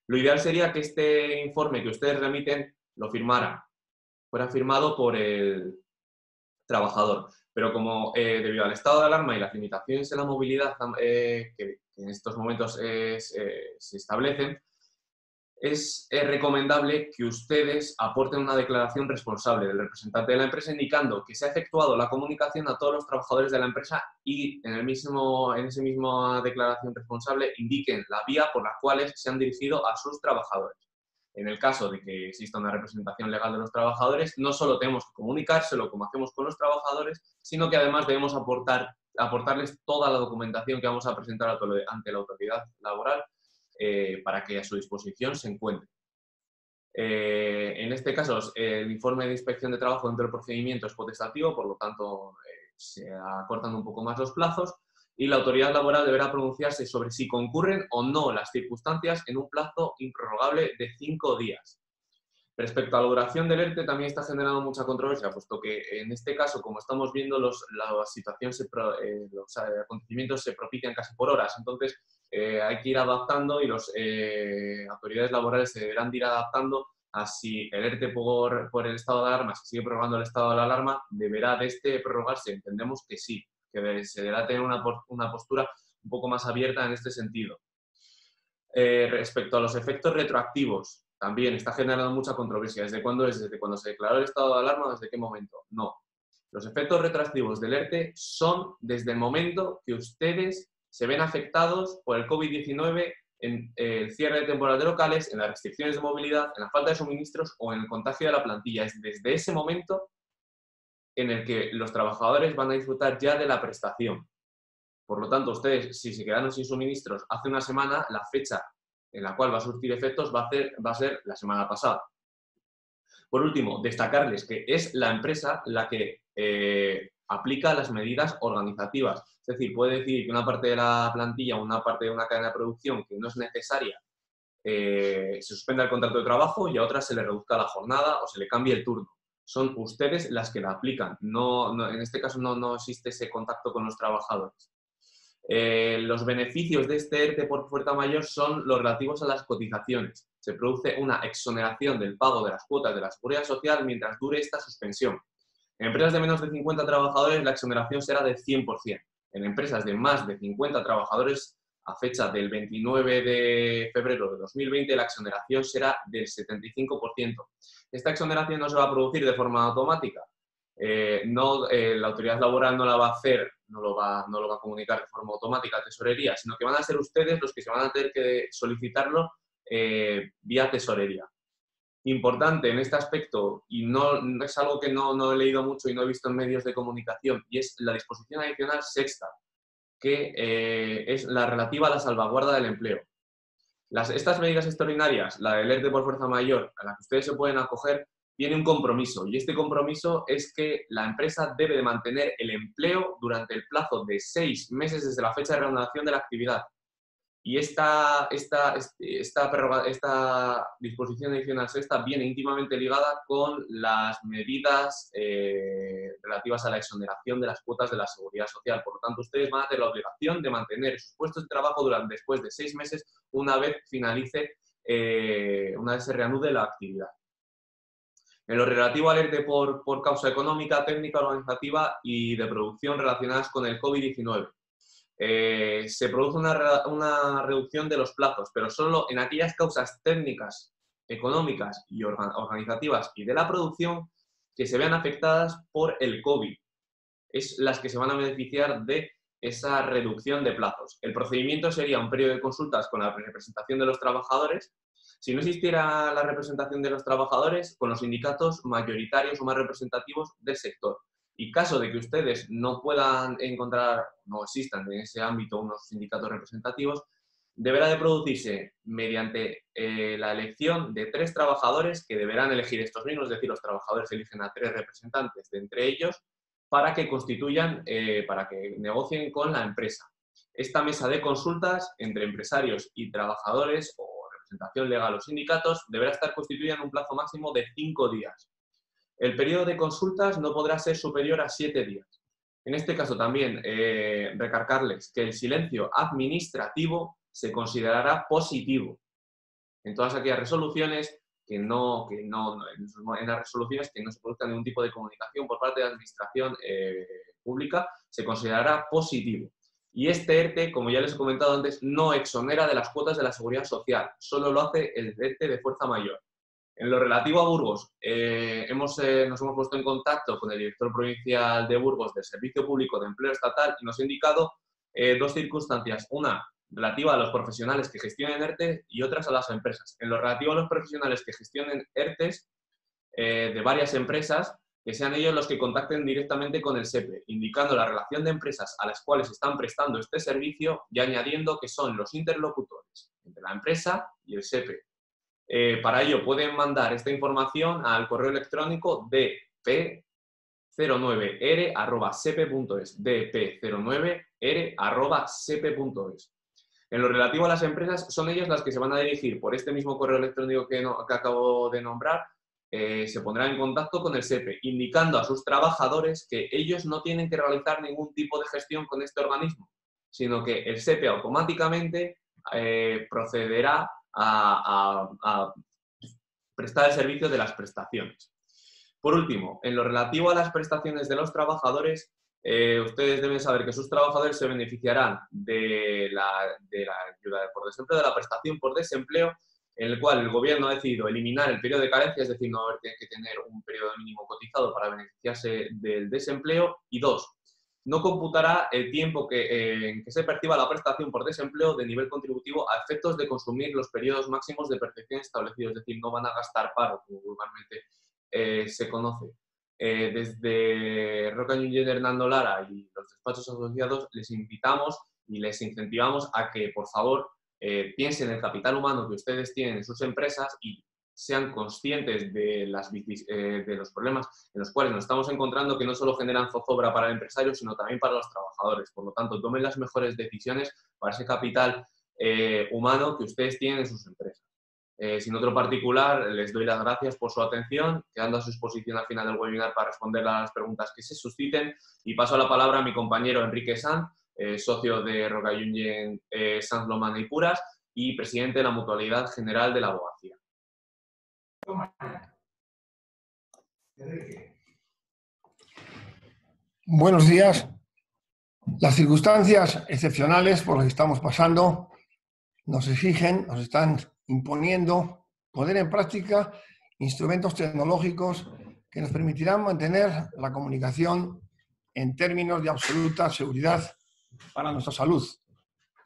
Lo ideal sería que este informe que ustedes remiten lo fuera firmado por el trabajador. Pero como debido al estado de alarma y las limitaciones en la movilidad que en estos momentos se establecen, es recomendable que ustedes aporten una declaración responsable del representante de la empresa indicando que se ha efectuado la comunicación a todos los trabajadores de la empresa y en esa misma declaración responsable indiquen la vía por la cual se han dirigido a sus trabajadores. En el caso de que exista una representación legal de los trabajadores, no solo tenemos que comunicárselo como hacemos con los trabajadores, sino que además debemos aportarles toda la documentación que vamos a presentar ante la autoridad laboral para que a su disposición se encuentre. En este caso, el informe de inspección de trabajo dentro del procedimiento es potestativo, por lo tanto, se acortan un poco más los plazos y la autoridad laboral deberá pronunciarse sobre si concurren o no las circunstancias en un plazo improrrogable de 5 días. Respecto a la duración del ERTE, también está generando mucha controversia, puesto que en este caso, como estamos viendo, los acontecimientos se propician casi por horas. Entonces, hay que ir adaptando y las autoridades laborales se deberán de ir adaptando a si el ERTE por el estado de alarma, si sigue prorrogando el estado de la alarma, deberá de prorrogarse. Entendemos que sí, que se deberá tener una postura un poco más abierta en este sentido. Respecto a los efectos retroactivos, también está generando mucha controversia. ¿Desde cuándo es? ¿Desde cuando se declaró el estado de alarma o desde qué momento? No. Los efectos retroactivos del ERTE son desde el momento que ustedes se ven afectados por el COVID-19 en el cierre temporal de locales, en las restricciones de movilidad, en la falta de suministros o en el contagio de la plantilla. Es desde ese momento en el que los trabajadores van a disfrutar ya de la prestación. Por lo tanto, ustedes, si se quedaron sin suministros hace una semana, la fecha en la cual va a surtir efectos va a ser la semana pasada. Por último, destacarles que es la empresa la que aplica las medidas organizativas. Es decir, puede decidir que una parte de la plantilla o una parte de una cadena de producción que no es necesaria se suspenda el contrato de trabajo y a otras se le reduzca la jornada o se le cambie el turno. Son ustedes las que la aplican. En este caso no existe ese contacto con los trabajadores. Los beneficios de este ERTE por fuerza mayor son los relativos a las cotizaciones. Se produce una exoneración del pago de las cuotas de la Seguridad Social mientras dure esta suspensión. En empresas de menos de 50 trabajadores la exoneración será del 100%. En empresas de más de 50 trabajadores, a fecha del 29 de febrero de 2020, la exoneración será del 75%. Esta exoneración no se va a producir de forma automática. La autoridad laboral no la va a hacer, no lo va a comunicar de forma automática a tesorería, sino que van a ser ustedes los que se van a tener que solicitarlo vía tesorería. Importante en este aspecto, y no es algo que no he leído mucho y no he visto en medios de comunicación, y es la disposición adicional sexta, que es la relativa a la salvaguarda del empleo. Estas medidas extraordinarias, la del ERTE por fuerza mayor, a la que ustedes se pueden acoger, tiene un compromiso, y este compromiso es que la empresa debe de mantener el empleo durante el plazo de 6 meses desde la fecha de reanudación de la actividad. Y esta disposición adicional sexta viene íntimamente ligada con las medidas relativas a la exoneración de las cuotas de la Seguridad Social. Por lo tanto, ustedes van a tener la obligación de mantener sus puestos de trabajo después de 6 meses, una vez se reanude la actividad. En lo relativo al ERTE por causa económica, técnica, organizativa y de producción relacionadas con el COVID-19. Se produce una reducción de los plazos, pero solo en aquellas causas técnicas, económicas y organizativas y de la producción que se vean afectadas por el COVID. Es las que se van a beneficiar de esa reducción de plazos. El procedimiento sería un periodo de consultas con la representación de los trabajadores. Si no existiera la representación de los trabajadores, con los sindicatos mayoritarios o más representativos del sector. Y caso de que ustedes no puedan encontrar, no existan en ese ámbito unos sindicatos representativos, deberá de producirse mediante la elección de 3 trabajadores que deberán elegir estos mismos, es decir, los trabajadores eligen a 3 representantes de entre ellos para que constituyan, para que negocien con la empresa. Esta mesa de consultas entre empresarios y trabajadores o representación legal o sindicatos deberá estar constituida en un plazo máximo de 5 días. El periodo de consultas no podrá ser superior a 7 días. En este caso también recargarles que el silencio administrativo se considerará positivo en todas aquellas resoluciones en las resoluciones que no se produzca ningún tipo de comunicación por parte de la administración pública, se considerará positivo. Y este ERTE, como ya les he comentado antes, no exonera de las cuotas de la Seguridad Social, solo lo hace el ERTE de fuerza mayor. En lo relativo a Burgos, nos hemos puesto en contacto con el director provincial de Burgos del Servicio Público de Empleo Estatal y nos ha indicado 2 circunstancias. Una, relativa a los profesionales que gestionen ERTE y otras a las empresas. En lo relativo a los profesionales que gestionen ERTEs de varias empresas, que sean ellos los que contacten directamente con el SEPE, indicando la relación de empresas a las cuales están prestando este servicio y añadiendo que son los interlocutores entre la empresa y el SEPE. Para ello pueden mandar esta información al correo electrónico dp09r@sepe.es, dp09r@sepe.es. En lo relativo a las empresas, son ellas las que se van a dirigir por este mismo correo electrónico que acabo de nombrar, se pondrán en contacto con el SEPE, indicando a sus trabajadores que ellos no tienen que realizar ningún tipo de gestión con este organismo, sino que el SEPE automáticamente procederá a prestar el servicio de las prestaciones. Por último, en lo relativo a las prestaciones de los trabajadores, ustedes deben saber que sus trabajadores se beneficiarán de la ayuda por desempleo, de la prestación por desempleo, en el cual el gobierno ha decidido eliminar el periodo de carencia, es decir, no haber que tener un periodo mínimo cotizado para beneficiarse del desempleo. Y 2, no computará el tiempo en que se perciba la prestación por desempleo de nivel contributivo a efectos de consumir los periodos máximos de percepción establecidos, es decir, no van a gastar paro, como vulgarmente se conoce. Desde Roca Junyent, Hernando Lara y los despachos asociados les invitamos y les incentivamos a que, por favor, piensen en el capital humano que ustedes tienen en sus empresas y sean conscientes de los problemas en los cuales nos estamos encontrando, que no solo generan zozobra para el empresario, sino también para los trabajadores. Por lo tanto, tomen las mejores decisiones para ese capital humano que ustedes tienen en sus empresas. Sin otro particular, les doy las gracias por su atención, quedando a su disposición al final del webinar para responder a las preguntas que se susciten, y paso la palabra a mi compañero Enrique Sanz, socio de Roca Junyent Sanz Lomana y Puras y presidente de la Mutualidad General de la Abogacía. Buenos días. Las circunstancias excepcionales por las que estamos pasando nos están imponiendo poner en práctica instrumentos tecnológicos que nos permitirán mantener la comunicación en términos de absoluta seguridad para nuestra salud,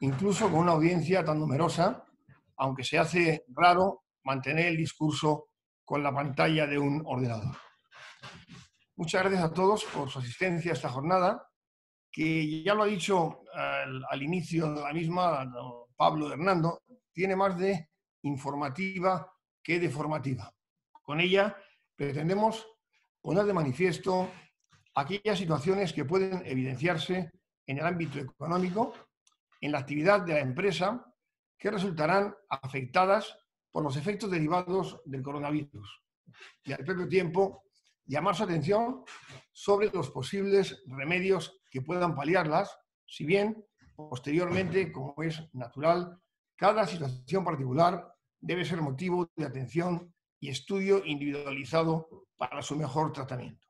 incluso con una audiencia tan numerosa, aunque se hace raro mantener el discurso con la pantalla de un ordenador. Muchas gracias a todos por su asistencia a esta jornada, que ya lo ha dicho al inicio de la misma Pablo Hernando, tiene más de informativa que de formativa. Con ella pretendemos poner de manifiesto aquellas situaciones que pueden evidenciarse en el ámbito económico, en la actividad de la empresa que resultarán afectadas por los efectos derivados del coronavirus y al propio tiempo llamar su atención sobre los posibles remedios que puedan paliarlas, si bien posteriormente, como es natural, cada situación particular debe ser motivo de atención y estudio individualizado para su mejor tratamiento.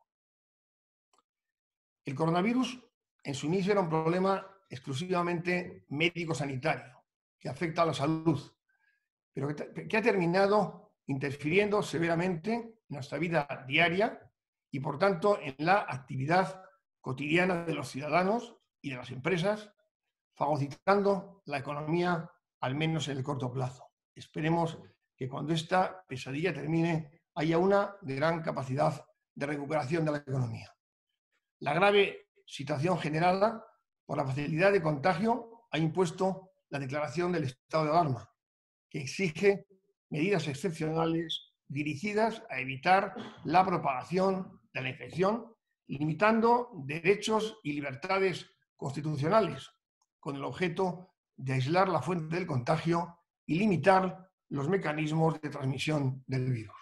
El coronavirus en su inicio era un problema exclusivamente médico-sanitario que afecta a la salud, pero que ha terminado interfiriendo severamente en nuestra vida diaria y, por tanto, en la actividad cotidiana de los ciudadanos y de las empresas, fagocitando la economía, al menos en el corto plazo. Esperemos que cuando esta pesadilla termine haya una gran capacidad de recuperación de la economía. La grave situación generada por la facilidad de contagio ha impuesto la declaración del estado de alarma, que exige medidas excepcionales dirigidas a evitar la propagación de la infección, limitando derechos y libertades constitucionales, con el objeto de aislar la fuente del contagio y limitar los mecanismos de transmisión del virus.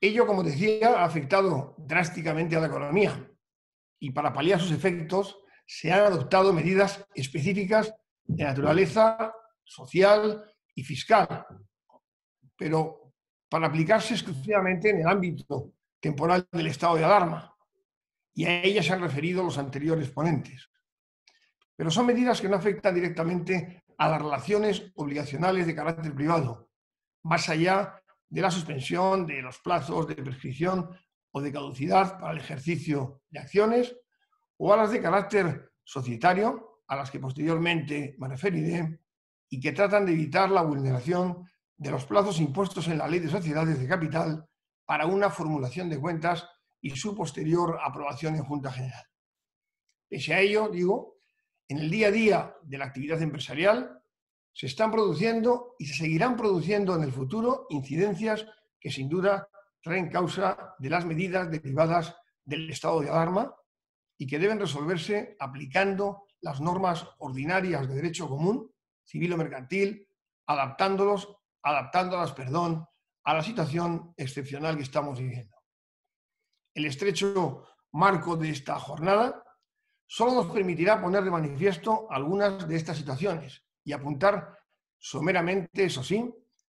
Ello, como decía, ha afectado drásticamente a la economía y para paliar sus efectos se han adoptado medidas específicas de naturaleza social y fiscal, pero para aplicarse exclusivamente en el ámbito temporal del estado de alarma, y a ellas se han referido los anteriores ponentes. Pero son medidas que no afectan directamente a las relaciones obligacionales de carácter privado, más allá de la suspensión de los plazos de prescripción o de caducidad para el ejercicio de acciones, o a las de carácter societario, a las que posteriormente me referiré, y que tratan de evitar la vulneración de los plazos impuestos en la Ley de Sociedades de Capital para una formulación de cuentas y su posterior aprobación en Junta General. Pese a ello, digo, en el día a día de la actividad empresarial se están produciendo y se seguirán produciendo en el futuro incidencias que sin duda traen causa de las medidas derivadas del estado de alarma y que deben resolverse aplicando las normas ordinarias de derecho común, civil o mercantil, adaptándolas a la situación excepcional que estamos viviendo. El estrecho marco de esta jornada solo nos permitirá poner de manifiesto algunas de estas situaciones y apuntar someramente, eso sí,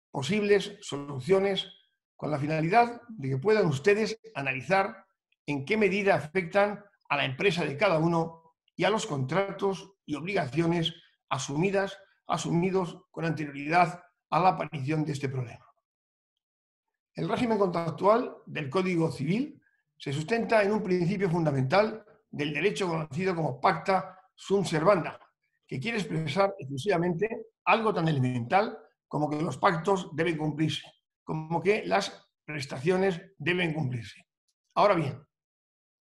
posibles soluciones con la finalidad de que puedan ustedes analizar en qué medida afectan a la empresa de cada uno y a los contratos y obligaciones asumidos con anterioridad a la aparición de este problema. El régimen contractual del Código Civil se sustenta en un principio fundamental del derecho conocido como pacta sunt servanda, que quiere expresar exclusivamente algo tan elemental como que los pactos deben cumplirse, como que las prestaciones deben cumplirse. Ahora bien,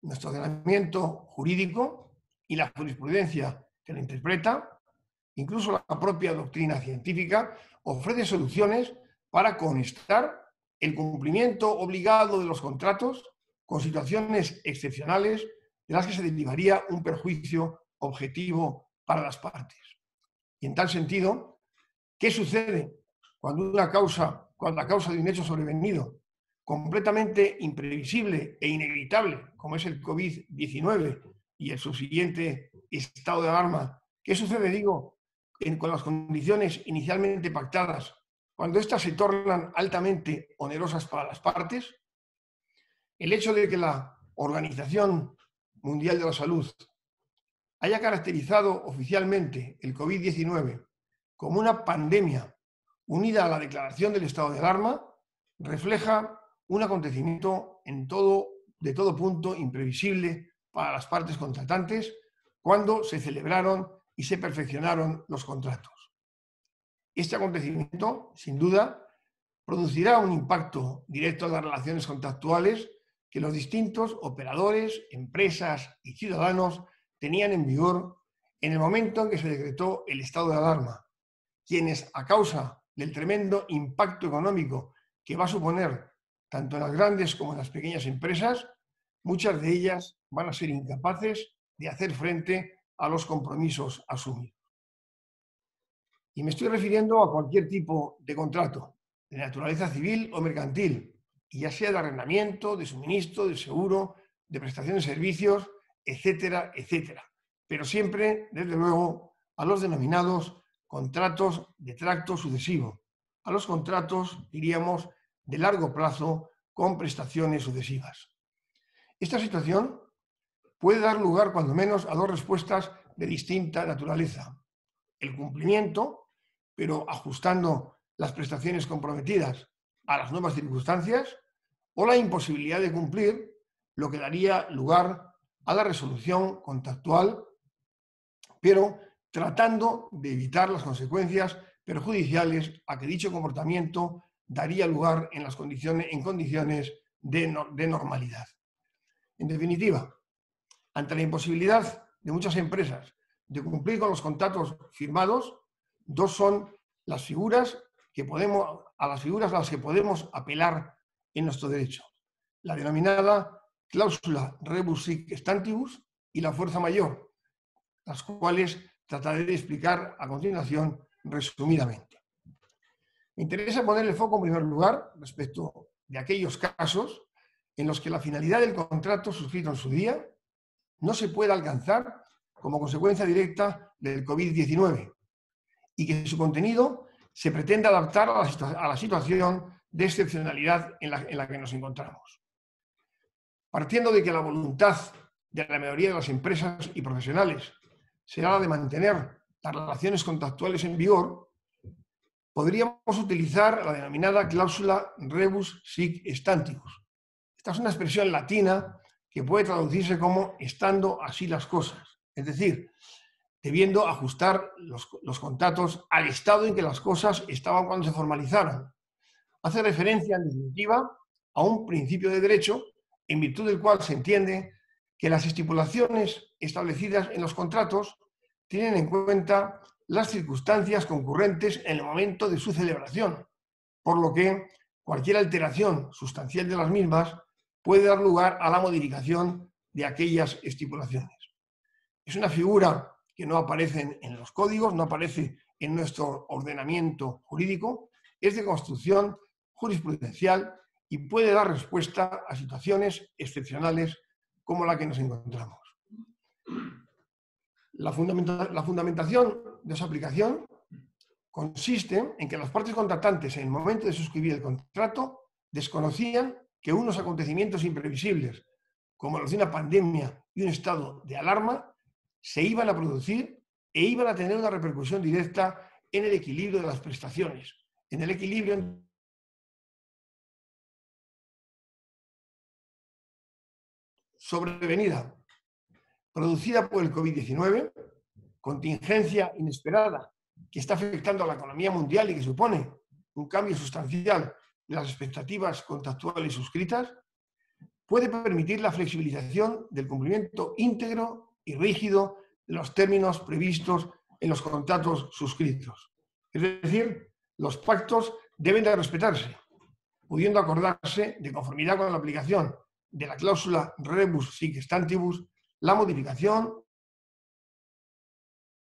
nuestro ordenamiento jurídico y la jurisprudencia que lo interpreta, incluso la propia doctrina científica, ofrece soluciones para constar el cumplimiento obligado de los contratos con situaciones excepcionales de las que se derivaría un perjuicio objetivo para las partes. Y en tal sentido, ¿qué sucede cuando a causa de un hecho sobrevenido completamente imprevisible e inevitable, como es el COVID-19 y el subsiguiente estado de alarma? ¿Qué sucede, digo, con las condiciones inicialmente pactadas, cuando éstas se tornan altamente onerosas para las partes? El hecho de que la Organización Mundial de la Salud haya caracterizado oficialmente el COVID-19 como una pandemia unida a la declaración del estado de alarma refleja un acontecimiento de todo punto imprevisible para las partes contratantes cuando se celebraron y se perfeccionaron los contratos. Este acontecimiento, sin duda, producirá un impacto directo en las relaciones contractuales que los distintos operadores, empresas y ciudadanos tenían en vigor en el momento en que se decretó el estado de alarma, quienes, a causa del tremendo impacto económico que va a suponer tanto en las grandes como en las pequeñas empresas, muchas de ellas van a ser incapaces de hacer frente a los compromisos asumidos. Y me estoy refiriendo a cualquier tipo de contrato, de naturaleza civil o mercantil, y ya sea de arrendamiento, de suministro, de seguro, de prestación de servicios, etcétera, etcétera. Pero siempre, desde luego, a los denominados contratos de tracto sucesivo, a los contratos, diríamos, de largo plazo con prestaciones sucesivas. Esta situación puede dar lugar, cuando menos, a dos respuestas de distinta naturaleza. El cumplimiento, pero ajustando las prestaciones comprometidas a las nuevas circunstancias, o la imposibilidad de cumplir, lo que daría lugar a la resolución contractual, pero tratando de evitar las consecuencias perjudiciales a que dicho comportamiento daría lugar en condiciones de normalidad. En definitiva, ante la imposibilidad de muchas empresas de cumplir con los contratos firmados, dos son las figuras a las que podemos apelar en nuestro derecho: la denominada cláusula rebus sic stantibus y la fuerza mayor, las cuales trataré de explicar a continuación resumidamente. Me interesa poner el foco en primer lugar respecto de aquellos casos en los que la finalidad del contrato suscrito en su día no se puede alcanzar como consecuencia directa del COVID-19 y que su contenido se pretende adaptar a la situación de excepcionalidad en la que nos encontramos. Partiendo de que la voluntad de la mayoría de las empresas y profesionales será la de mantener las relaciones contractuales en vigor, podríamos utilizar la denominada cláusula rebus sic stantibus. Esta es una expresión latina que puede traducirse como estando así las cosas, es decir, debiendo ajustar los contratos al estado en que las cosas estaban cuando se formalizaron. Hace referencia, en definitiva, a un principio de derecho en virtud del cual se entiende que las estipulaciones establecidas en los contratos tienen en cuenta las circunstancias concurrentes en el momento de su celebración, por lo que cualquier alteración sustancial de las mismas puede dar lugar a la modificación de aquellas estipulaciones. Es una figura que no aparece en los códigos, no aparece en nuestro ordenamiento jurídico, es de construcción jurisprudencial y puede dar respuesta a situaciones excepcionales como la que nos encontramos. La fundamentación de su aplicación consiste en que las partes contratantes, en el momento de suscribir el contrato, desconocían que unos acontecimientos imprevisibles, como los de una pandemia y un estado de alarma, se iban a producir e iban a tener una repercusión directa en el equilibrio de las prestaciones, en el equilibrio sobrevenida producida por el COVID-19, contingencia inesperada que está afectando a la economía mundial y que supone un cambio sustancial de las expectativas contractuales suscritas, puede permitir la flexibilización del cumplimiento íntegro y rígido de los términos previstos en los contratos suscritos. Es decir, los pactos deben de respetarse, pudiendo acordarse, de conformidad con la aplicación de la cláusula rebus sic stantibus, la modificación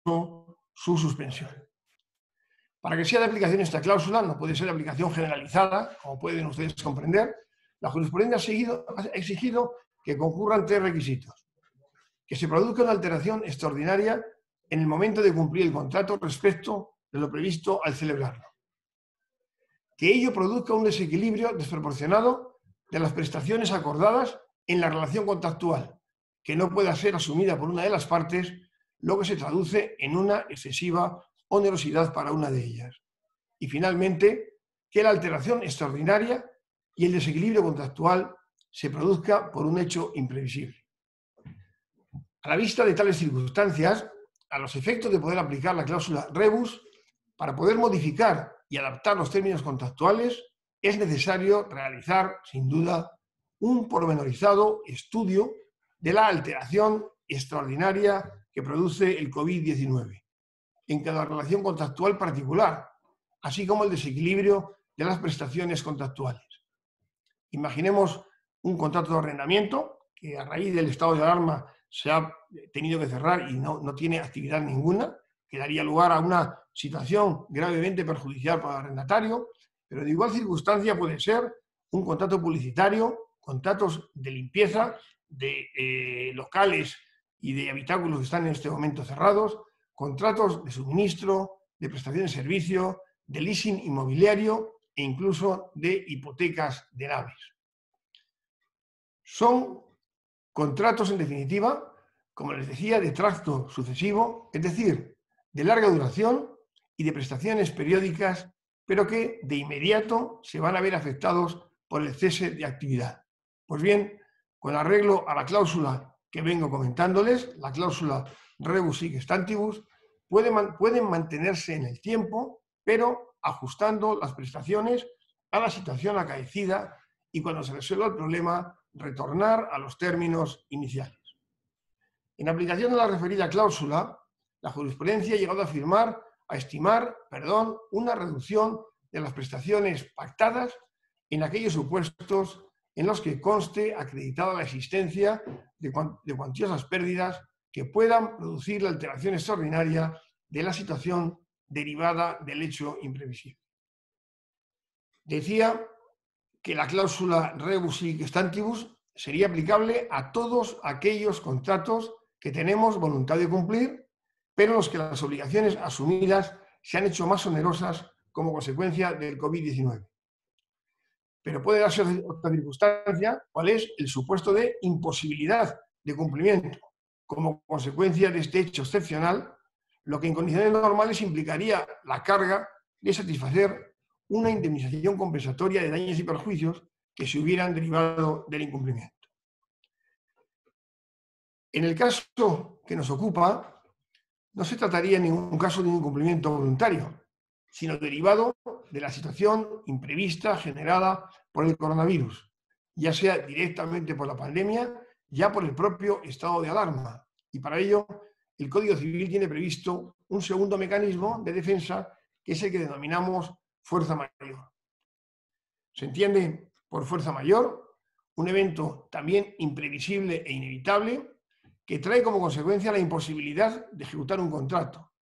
o su suspensión. Para que sea de aplicación esta cláusula, no puede ser de aplicación generalizada, como pueden ustedes comprender. La jurisprudencia ha exigido que concurran tres requisitos: que se produzca una alteración extraordinaria en el momento de cumplir el contrato respecto de lo previsto al celebrarlo, que ello produzca un desequilibrio desproporcionado de las prestaciones acordadas en la relación contractual, que no pueda ser asumida por una de las partes, lo que se traduce en una excesiva onerosidad para una de ellas. Y finalmente, que la alteración extraordinaria y el desequilibrio contractual se produzca por un hecho imprevisible. A la vista de tales circunstancias, a los efectos de poder aplicar la cláusula rebus, para poder modificar y adaptar los términos contractuales, es necesario realizar, sin duda, un pormenorizado estudio de la alteración extraordinaria que produce el COVID-19 en cada relación contractual particular, así como el desequilibrio de las prestaciones contractuales. Imaginemos un contrato de arrendamiento que a raíz del estado de alarma se ha tenido que cerrar y no tiene actividad ninguna, que daría lugar a una situación gravemente perjudicial para el arrendatario, pero de igual circunstancia puede ser un contrato publicitario, contratos de limpieza de locales y de habitáculos que están en este momento cerrados, contratos de suministro, de prestación de servicio, de leasing inmobiliario e incluso de hipotecas de naves. Son contratos, en definitiva, como les decía, de tracto sucesivo, es decir, de larga duración y de prestaciones periódicas, pero que de inmediato se van a ver afectados por el cese de actividad. Pues bien, con arreglo a la cláusula que vengo comentándoles, la cláusula rebus sic stantibus, pueden mantenerse en el tiempo, pero ajustando las prestaciones a la situación acaecida y cuando se resuelva el problema, retornar a los términos iniciales. En aplicación de la referida cláusula, la jurisprudencia ha llegado a estimar una reducción de las prestaciones pactadas en aquellos supuestos en los que conste acreditada la existencia de cuantiosas pérdidas que puedan producir la alteración extraordinaria de la situación derivada del hecho imprevisible. Decía que la cláusula rebus sic stantibus sería aplicable a todos aquellos contratos que tenemos voluntad de cumplir, pero en los que las obligaciones asumidas se han hecho más onerosas como consecuencia del COVID-19. Pero puede darse otra circunstancia, cuál es el supuesto de imposibilidad de cumplimiento como consecuencia de este hecho excepcional, lo que en condiciones normales implicaría la carga de satisfacer una indemnización compensatoria de daños y perjuicios que se hubieran derivado del incumplimiento. En el caso que nos ocupa, no se trataría en ningún caso de un incumplimiento voluntario, sino derivado de la situación imprevista generada por el coronavirus, ya sea directamente por la pandemia, ya por el propio estado de alarma. Y para ello, el Código Civil tiene previsto un segundo mecanismo de defensa, que es el que denominamos fuerza mayor. Se entiende por fuerza mayor un evento también imprevisible e inevitable que trae como consecuencia la imposibilidad de ejecutar un contrato.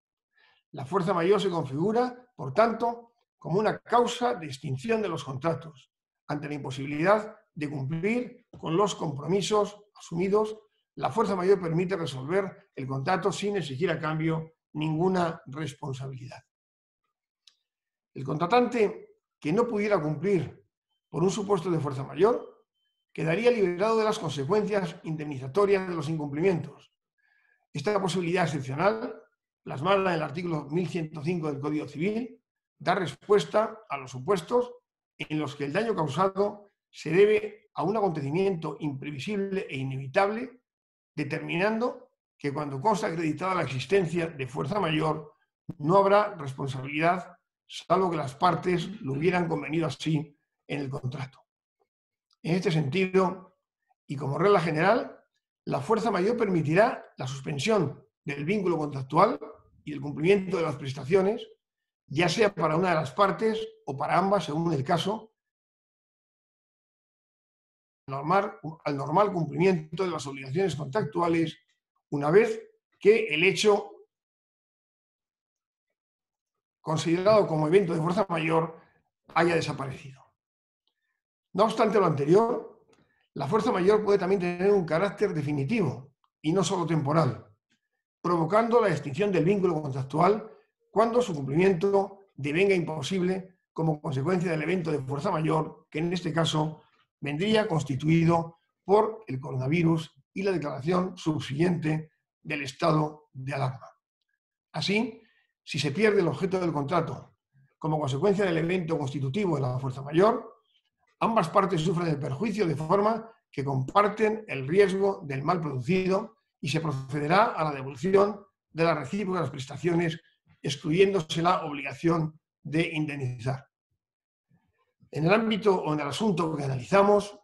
La fuerza mayor se configura, por tanto, como una causa de extinción de los contratos, ante la imposibilidad de cumplir con los compromisos asumidos. La fuerza mayor permite resolver el contrato sin exigir a cambio ninguna responsabilidad. El contratante que no pudiera cumplir por un supuesto de fuerza mayor quedaría liberado de las consecuencias indemnizatorias de los incumplimientos. Esta posibilidad excepcional, plasmada en el artículo 1105 del Código Civil, da respuesta a los supuestos en los que el daño causado se debe a un acontecimiento imprevisible e inevitable, determinando que cuando consta acreditada la existencia de fuerza mayor, no habrá responsabilidad, salvo que las partes lo hubieran convenido así en el contrato. En este sentido, y como regla general, la fuerza mayor permitirá la suspensión del vínculo contractual y el cumplimiento de las prestaciones, ya sea para una de las partes o para ambas, según el caso, al normal cumplimiento de las obligaciones contractuales, una vez que el hecho considerado como evento de fuerza mayor haya desaparecido. No obstante lo anterior, la fuerza mayor puede también tener un carácter definitivo y no solo temporal, provocando la extinción del vínculo contractual cuando su cumplimiento devenga imposible como consecuencia del evento de fuerza mayor, que en este caso vendría constituido por el coronavirus y la declaración subsiguiente del estado de alarma. Así, si se pierde el objeto del contrato como consecuencia del evento constitutivo de la fuerza mayor, ambas partes sufren el perjuicio de forma que comparten el riesgo del mal producido y se procederá a la devolución de las recíprocas prestaciones, excluyéndose la obligación de indemnizar. En el ámbito o en el asunto que analizamos,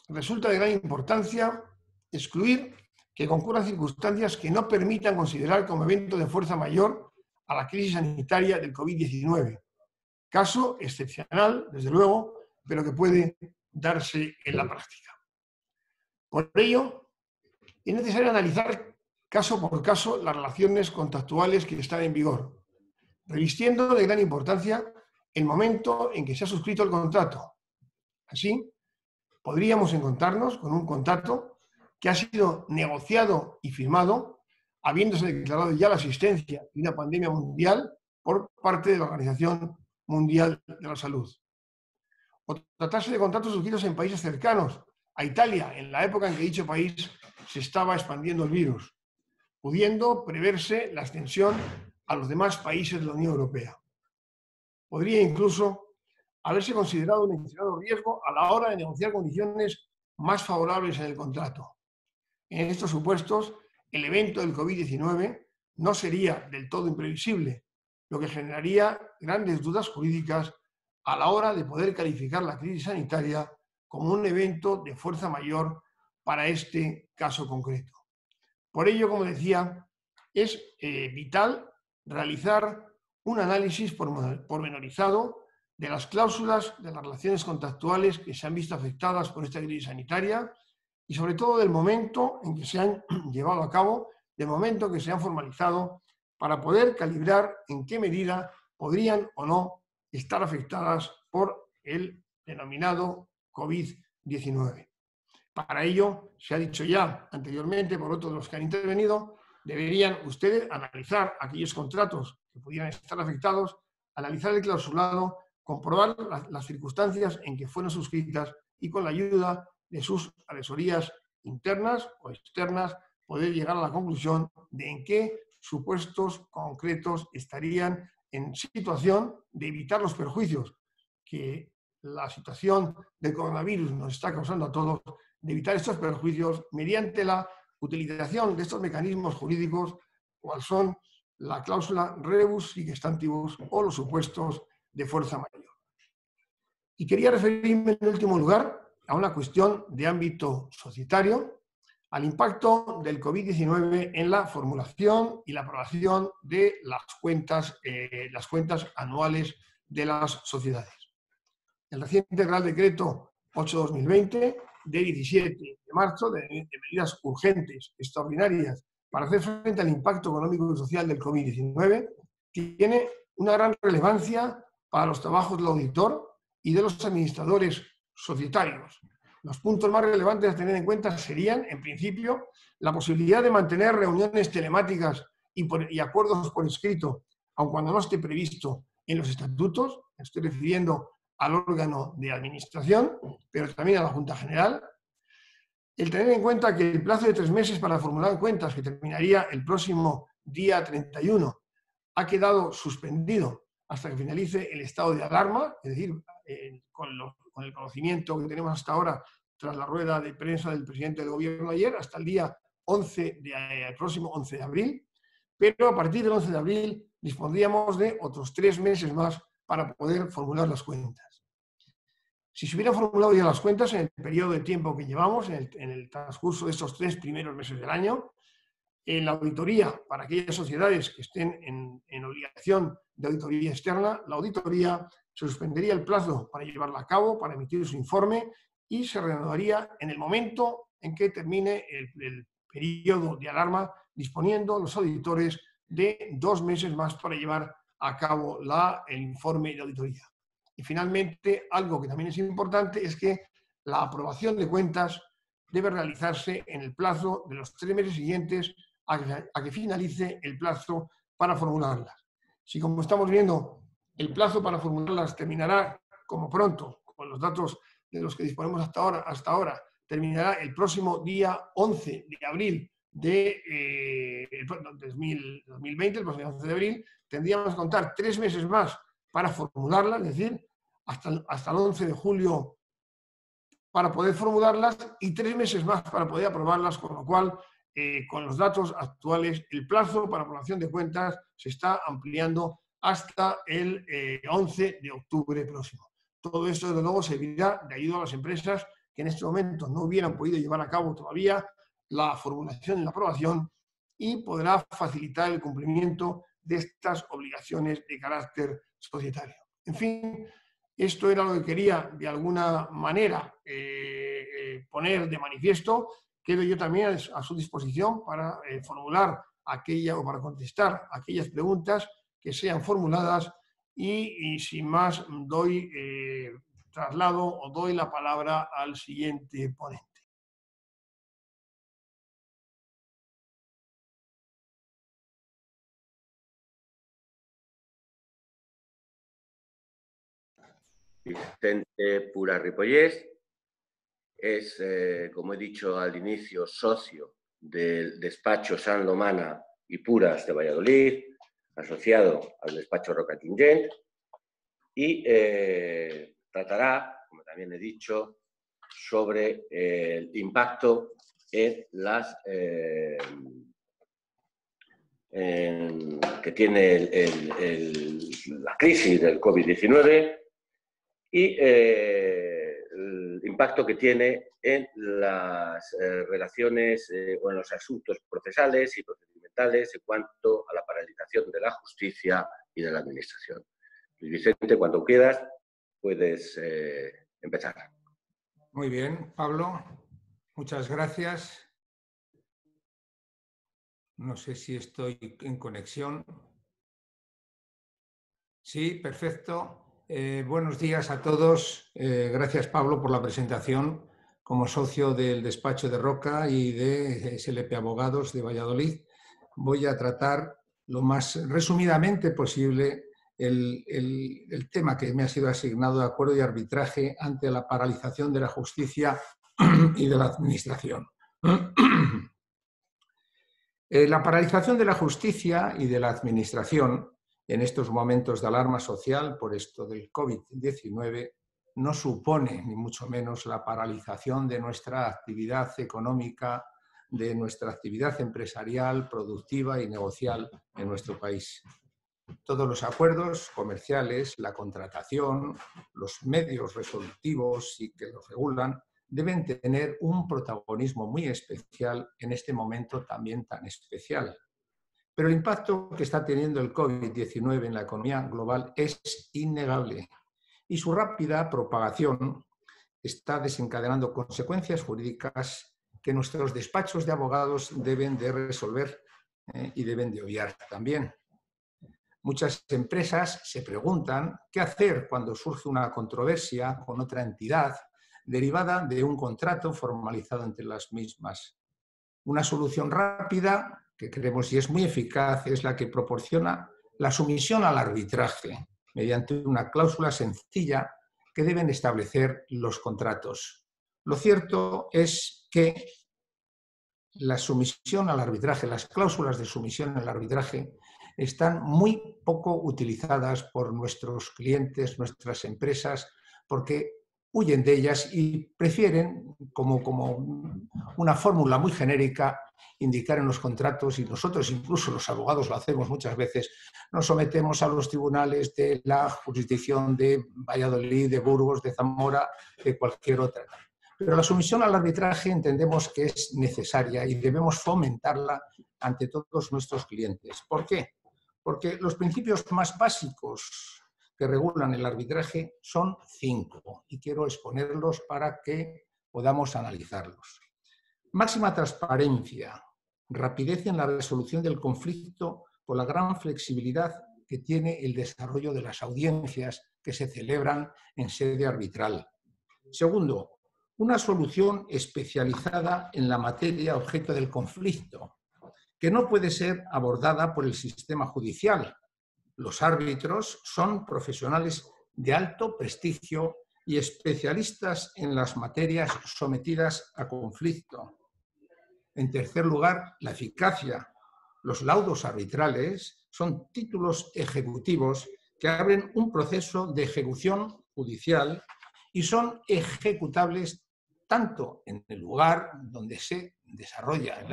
resulta de gran importancia excluir que concurran circunstancias que no permitan considerar como evento de fuerza mayor a la crisis sanitaria del COVID-19. Caso excepcional, desde luego, pero que puede darse en la práctica. Por ello, es necesario analizar caso por caso las relaciones contractuales que están en vigor, revistiendo de gran importancia el momento en que se ha suscrito el contrato. Así, podríamos encontrarnos con un contrato que ha sido negociado y firmado, habiéndose declarado ya la existencia de una pandemia mundial por parte de la Organización Mundial de la Salud. O tratarse de contratos suscritos en países cercanos a Italia, en la época en que dicho país se estaba expandiendo el virus, pudiendo preverse la extensión a los demás países de la Unión Europea. Podría incluso haberse considerado un mencionado riesgo a la hora de negociar condiciones más favorables en el contrato. En estos supuestos, el evento del COVID-19 no sería del todo imprevisible, lo que generaría grandes dudas jurídicas a la hora de poder calificar la crisis sanitaria como un evento de fuerza mayor para este caso concreto. Por ello, como decía, es vital realizar un análisis pormenorizado de las cláusulas de las relaciones contractuales que se han visto afectadas por esta crisis sanitaria y sobre todo del momento en que se han llevado a cabo, del momento en que se han formalizado, para poder calibrar en qué medida podrían o no estar afectadas por el denominado COVID-19. Para ello, se ha dicho ya anteriormente por otros de los que han intervenido, deberían ustedes analizar aquellos contratos que pudieran estar afectados, analizar el clausulado, comprobar las circunstancias en que fueron suscritas y con la ayuda de sus asesorías internas o externas poder llegar a la conclusión de en qué supuestos concretos estarían en situación de evitar los perjuicios que la situación del coronavirus nos está causando a todos, de evitar estos perjuicios mediante la utilización de estos mecanismos jurídicos, cual son la cláusula rebus sic stantibus o los supuestos de fuerza mayor. Y quería referirme en último lugar a una cuestión de ámbito societario, al impacto del COVID-19 en la formulación y la aprobación de las cuentas anuales de las sociedades. El reciente Real Decreto 8/2020, de 17 de marzo, de medidas urgentes, extraordinarias, para hacer frente al impacto económico y social del COVID-19, tiene una gran relevancia para los trabajos del auditor y de los administradores societarios. Los puntos más relevantes a tener en cuenta serían, en principio, la posibilidad de mantener reuniones telemáticas y acuerdos por escrito, aun cuando no esté previsto en los estatutos. Me estoy refiriendo al órgano de administración, pero también a la Junta General. El tener en cuenta que el plazo de 3 meses para formular cuentas, que terminaría el próximo día 31, ha quedado suspendido hasta que finalice el estado de alarma, es decir, con el conocimiento que tenemos hasta ahora tras la rueda de prensa del presidente del gobierno ayer, hasta el día el próximo 11 de abril, pero a partir del 11 de abril dispondríamos de otros 3 meses más para poder formular las cuentas. Si se hubieran formulado ya las cuentas en el periodo de tiempo que llevamos, en el transcurso de estos 3 primeros meses del año, en la auditoría, para aquellas sociedades que estén en obligación de auditoría externa, la auditoría se suspendería el plazo para llevarla a cabo, para emitir su informe, y se renovaría en el momento en que termine el periodo de alarma, disponiendo los auditores de 2 meses más para llevar a cabo el informe de auditoría. Y finalmente, algo que también es importante es que la aprobación de cuentas debe realizarse en el plazo de los 3 meses siguientes a que finalice el plazo para formularlas. Si, como estamos viendo, el plazo para formularlas terminará como pronto, con los datos de los que disponemos hasta ahora, terminará el próximo día 11 de abril de 2020, el próximo 11 de abril, tendríamos que contar 3 meses más para formularlas, es decir, hasta el 11 de julio para poder formularlas y 3 meses más para poder aprobarlas, con lo cual, con los datos actuales, el plazo para aprobación de cuentas se está ampliando hasta el 11 de octubre próximo. Todo esto, desde luego, servirá de ayuda a las empresas que en este momento no hubieran podido llevar a cabo todavía la formulación y la aprobación, y podrá facilitar el cumplimiento de estas obligaciones de carácter societario. En fin, esto era lo que quería, de alguna manera, poner de manifiesto, quedo yo también a su disposición para formular o para contestar aquellas preguntas que sean formuladas y sin más traslado o doy la palabra al siguiente ponente. Vicente Pura Ripollés es, como he dicho al inicio, socio del despacho San Lomana y Puras de Valladolid, asociado al despacho Roca Tingent, y tratará, como también he dicho, sobre el impacto en que tiene la crisis del COVID-19 y el impacto que tiene en las relaciones o en los asuntos procesales y procedimentales en cuanto a la paralización de la justicia y de la administración. Luis Vicente, cuando quieras, puedes empezar. Muy bien, Pablo. Muchas gracias. No sé si estoy en conexión. Sí, perfecto. Buenos días a todos. Gracias, Pablo, por la presentación. Como socio del despacho de Roca y de SLP Abogados de Valladolid, voy a tratar lo más resumidamente posible el tema que me ha sido asignado de acuerdo y arbitraje ante la paralización de la justicia y de la administración. La paralización de la justicia y de la administración en estos momentos de alarma social por esto del COVID-19 no supone, ni mucho menos, la paralización de nuestra actividad económica, de nuestra actividad empresarial, productiva y negocial en nuestro país. Todos los acuerdos comerciales, la contratación, los medios resolutivos y que los regulan deben tener un protagonismo muy especial en este momento también tan especial. Pero el impacto que está teniendo el COVID-19 en la economía global es innegable y su rápida propagación está desencadenando consecuencias jurídicas que nuestros despachos de abogados deben de resolver y deben de obviar también. Muchas empresas se preguntan qué hacer cuando surge una controversia con otra entidad derivada de un contrato formalizado entre las mismas. Una solución rápida, que creemos y es muy eficaz, es la que proporciona la sumisión al arbitraje mediante una cláusula sencilla que deben establecer los contratos. Lo cierto es que la sumisión al arbitraje, las cláusulas de sumisión al arbitraje, están muy poco utilizadas por nuestros clientes, nuestras empresas, porque huyen de ellas y prefieren, como una fórmula muy genérica, indicar en los contratos, y nosotros incluso los abogados lo hacemos muchas veces, nos sometemos a los tribunales de la jurisdicción de Valladolid, de Burgos, de Zamora, de cualquier otra. Pero la sumisión al arbitraje entendemos que es necesaria y debemos fomentarla ante todos nuestros clientes. ¿Por qué? Porque los principios más básicos que regulan el arbitraje son 5 y quiero exponerlos para que podamos analizarlos. Máxima transparencia, rapidez en la resolución del conflicto por la gran flexibilidad que tiene el desarrollo de las audiencias que se celebran en sede arbitral. Segundo, una solución especializada en la materia objeto del conflicto, que no puede ser abordada por el sistema judicial. Los árbitros son profesionales de alto prestigio y especialistas en las materias sometidas a conflicto. En tercer lugar, la eficacia. Los laudos arbitrales son títulos ejecutivos que abren un proceso de ejecución judicial y son ejecutables tanto en el lugar donde se desarrolla el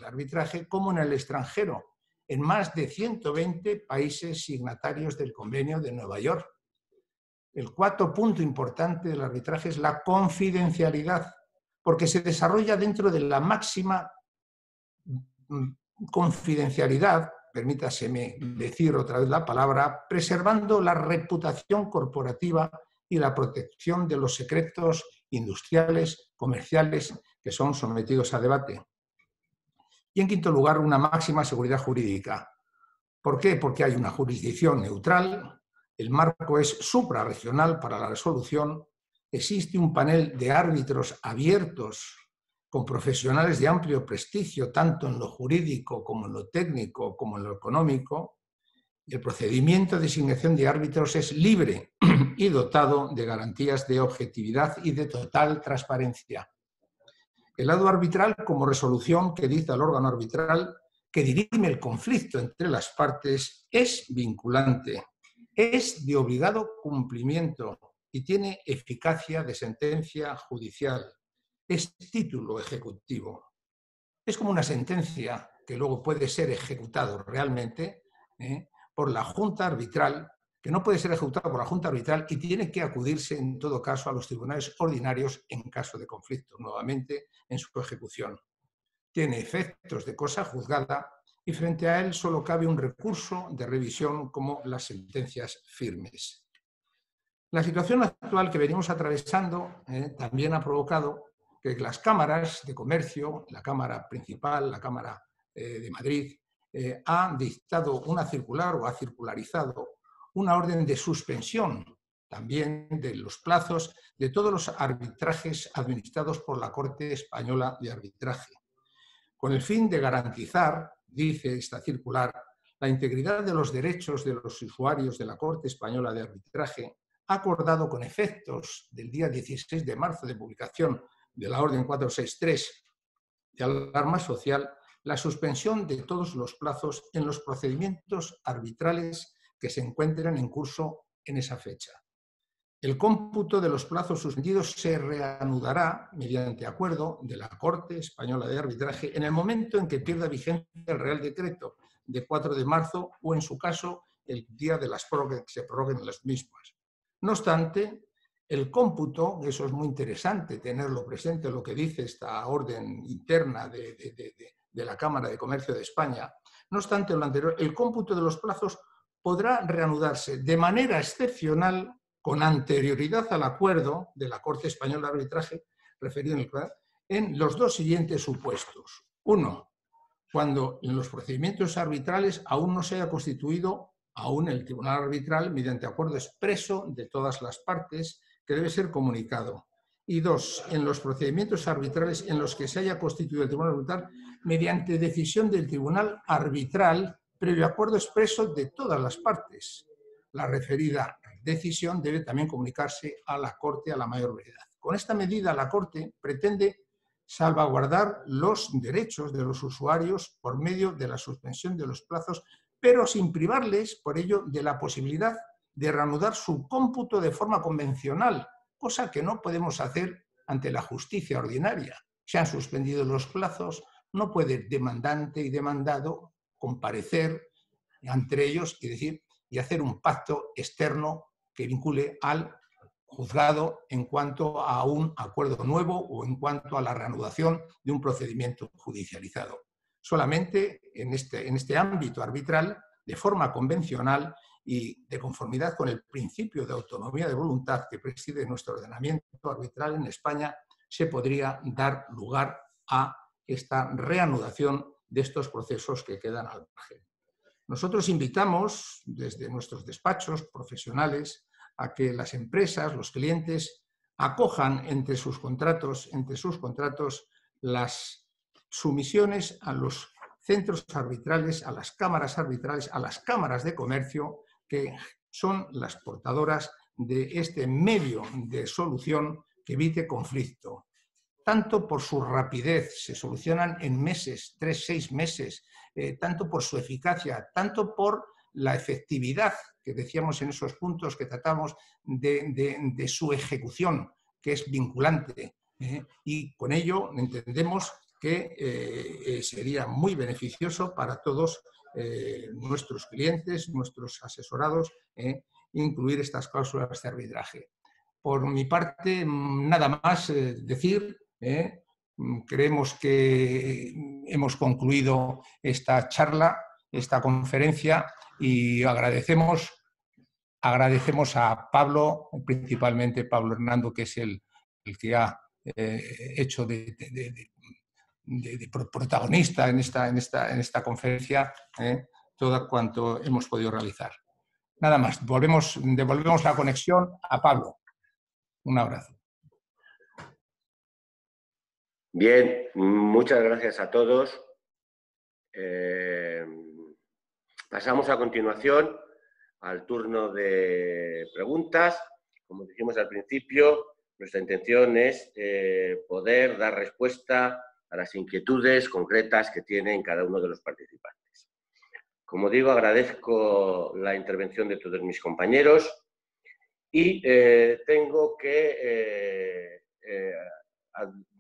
arbitraje, como en el extranjero, en más de 120 países signatarios del Convenio de Nueva York. El cuarto punto importante del arbitraje es la confidencialidad, porque se desarrolla dentro de la máxima confidencialidad, permítaseme decir otra vez la palabra, preservando la reputación corporativa y la protección de los secretos industriales, comerciales, que son sometidos a debate. Y en quinto lugar, una máxima seguridad jurídica. ¿Por qué? Porque hay una jurisdicción neutral, el marco es suprarregional para la resolución, existe un panel de árbitros abiertos con profesionales de amplio prestigio, tanto en lo jurídico como en lo técnico como en lo económico. El procedimiento de designación de árbitros es libre y dotado de garantías de objetividad y de total transparencia. El lado arbitral como resolución que dicta el órgano arbitral que dirime el conflicto entre las partes es vinculante, es de obligado cumplimiento y tiene eficacia de sentencia judicial. Es título ejecutivo. Es como una sentencia que luego puede ser ejecutado realmente por la Junta Arbitral, que no puede ser ejecutado por la Junta Arbitral y tiene que acudirse en todo caso a los tribunales ordinarios en caso de conflicto, nuevamente en su ejecución. Tiene efectos de cosa juzgada y frente a él solo cabe un recurso de revisión como las sentencias firmes. La situación actual que venimos atravesando también ha provocado que las cámaras de comercio, la Cámara Principal, la Cámara de Madrid, ha dictado una circular o ha circularizado una orden de suspensión también de los plazos de todos los arbitrajes administrados por la Corte Española de Arbitraje, con el fin de garantizar, dice esta circular, la integridad de los derechos de los usuarios de la Corte Española de Arbitraje, ha acordado con efectos del día 16 de marzo de publicación de la Orden 463 de alarma social, la suspensión de todos los plazos en los procedimientos arbitrales que se encuentren en curso en esa fecha. El cómputo de los plazos suspendidos se reanudará mediante acuerdo de la Corte Española de Arbitraje en el momento en que pierda vigencia el Real Decreto de 4 de marzo o, en su caso, el día de las prórrogas, que se prorroguen las mismas. No obstante, el cómputo, eso es muy interesante tenerlo presente, lo que dice esta orden interna de la Cámara de Comercio de España, no obstante lo anterior, el cómputo de los plazos podrá reanudarse de manera excepcional con anterioridad al acuerdo de la Corte Española de Arbitraje referido en los dos siguientes supuestos. Uno, cuando en los procedimientos arbitrales aún no se haya constituido aún el tribunal arbitral mediante acuerdo expreso de todas las partes que debe ser comunicado. Y dos, en los procedimientos arbitrales en los que se haya constituido el tribunal arbitral mediante decisión del tribunal arbitral previo acuerdo expreso de todas las partes. La referida decisión debe también comunicarse a la Corte a la mayor brevedad. Con esta medida, la Corte pretende salvaguardar los derechos de los usuarios por medio de la suspensión de los plazos, pero sin privarles, por ello, de la posibilidad de reanudar su cómputo de forma convencional, cosa que no podemos hacer ante la justicia ordinaria. Se han suspendido los plazos, no puede demandante y demandado comparecer entre ellos y hacer un pacto externo que vincule al juzgado en cuanto a un acuerdo nuevo o en cuanto a la reanudación de un procedimiento judicializado. Solamente en este ámbito arbitral, de forma convencional y de conformidad con el principio de autonomía de voluntad que preside nuestro ordenamiento arbitral en España, se podría dar lugar a esta reanudación de estos procesos que quedan al margen. Nosotros invitamos desde nuestros despachos profesionales a que las empresas, los clientes, acojan entre sus contratos las sumisiones a los centros arbitrales, a las cámaras arbitrales, a las cámaras de comercio, que son las portadoras de este medio de solución que evite conflicto. Tanto por su rapidez, se solucionan en meses, 3-6 meses, tanto por su eficacia, tanto por la efectividad que decíamos en esos puntos que tratamos de su ejecución, que es vinculante. Y con ello entendemos que sería muy beneficioso para todos nuestros clientes, nuestros asesorados, incluir estas cláusulas de arbitraje. Por mi parte, nada más decir. Creemos que hemos concluido esta charla, esta conferencia, y agradecemos a Pablo, principalmente Pablo Hernando, que es el que ha hecho de protagonista en esta conferencia todo cuanto hemos podido realizar. Nada más, devolvemos la conexión a Pablo. Un abrazo. Bien, muchas gracias a todos. Pasamos a continuación al turno de preguntas. Como dijimos al principio, nuestra intención es poder dar respuesta a las inquietudes concretas que tienen cada uno de los participantes. Como digo, agradezco la intervención de todos mis compañeros y tengo que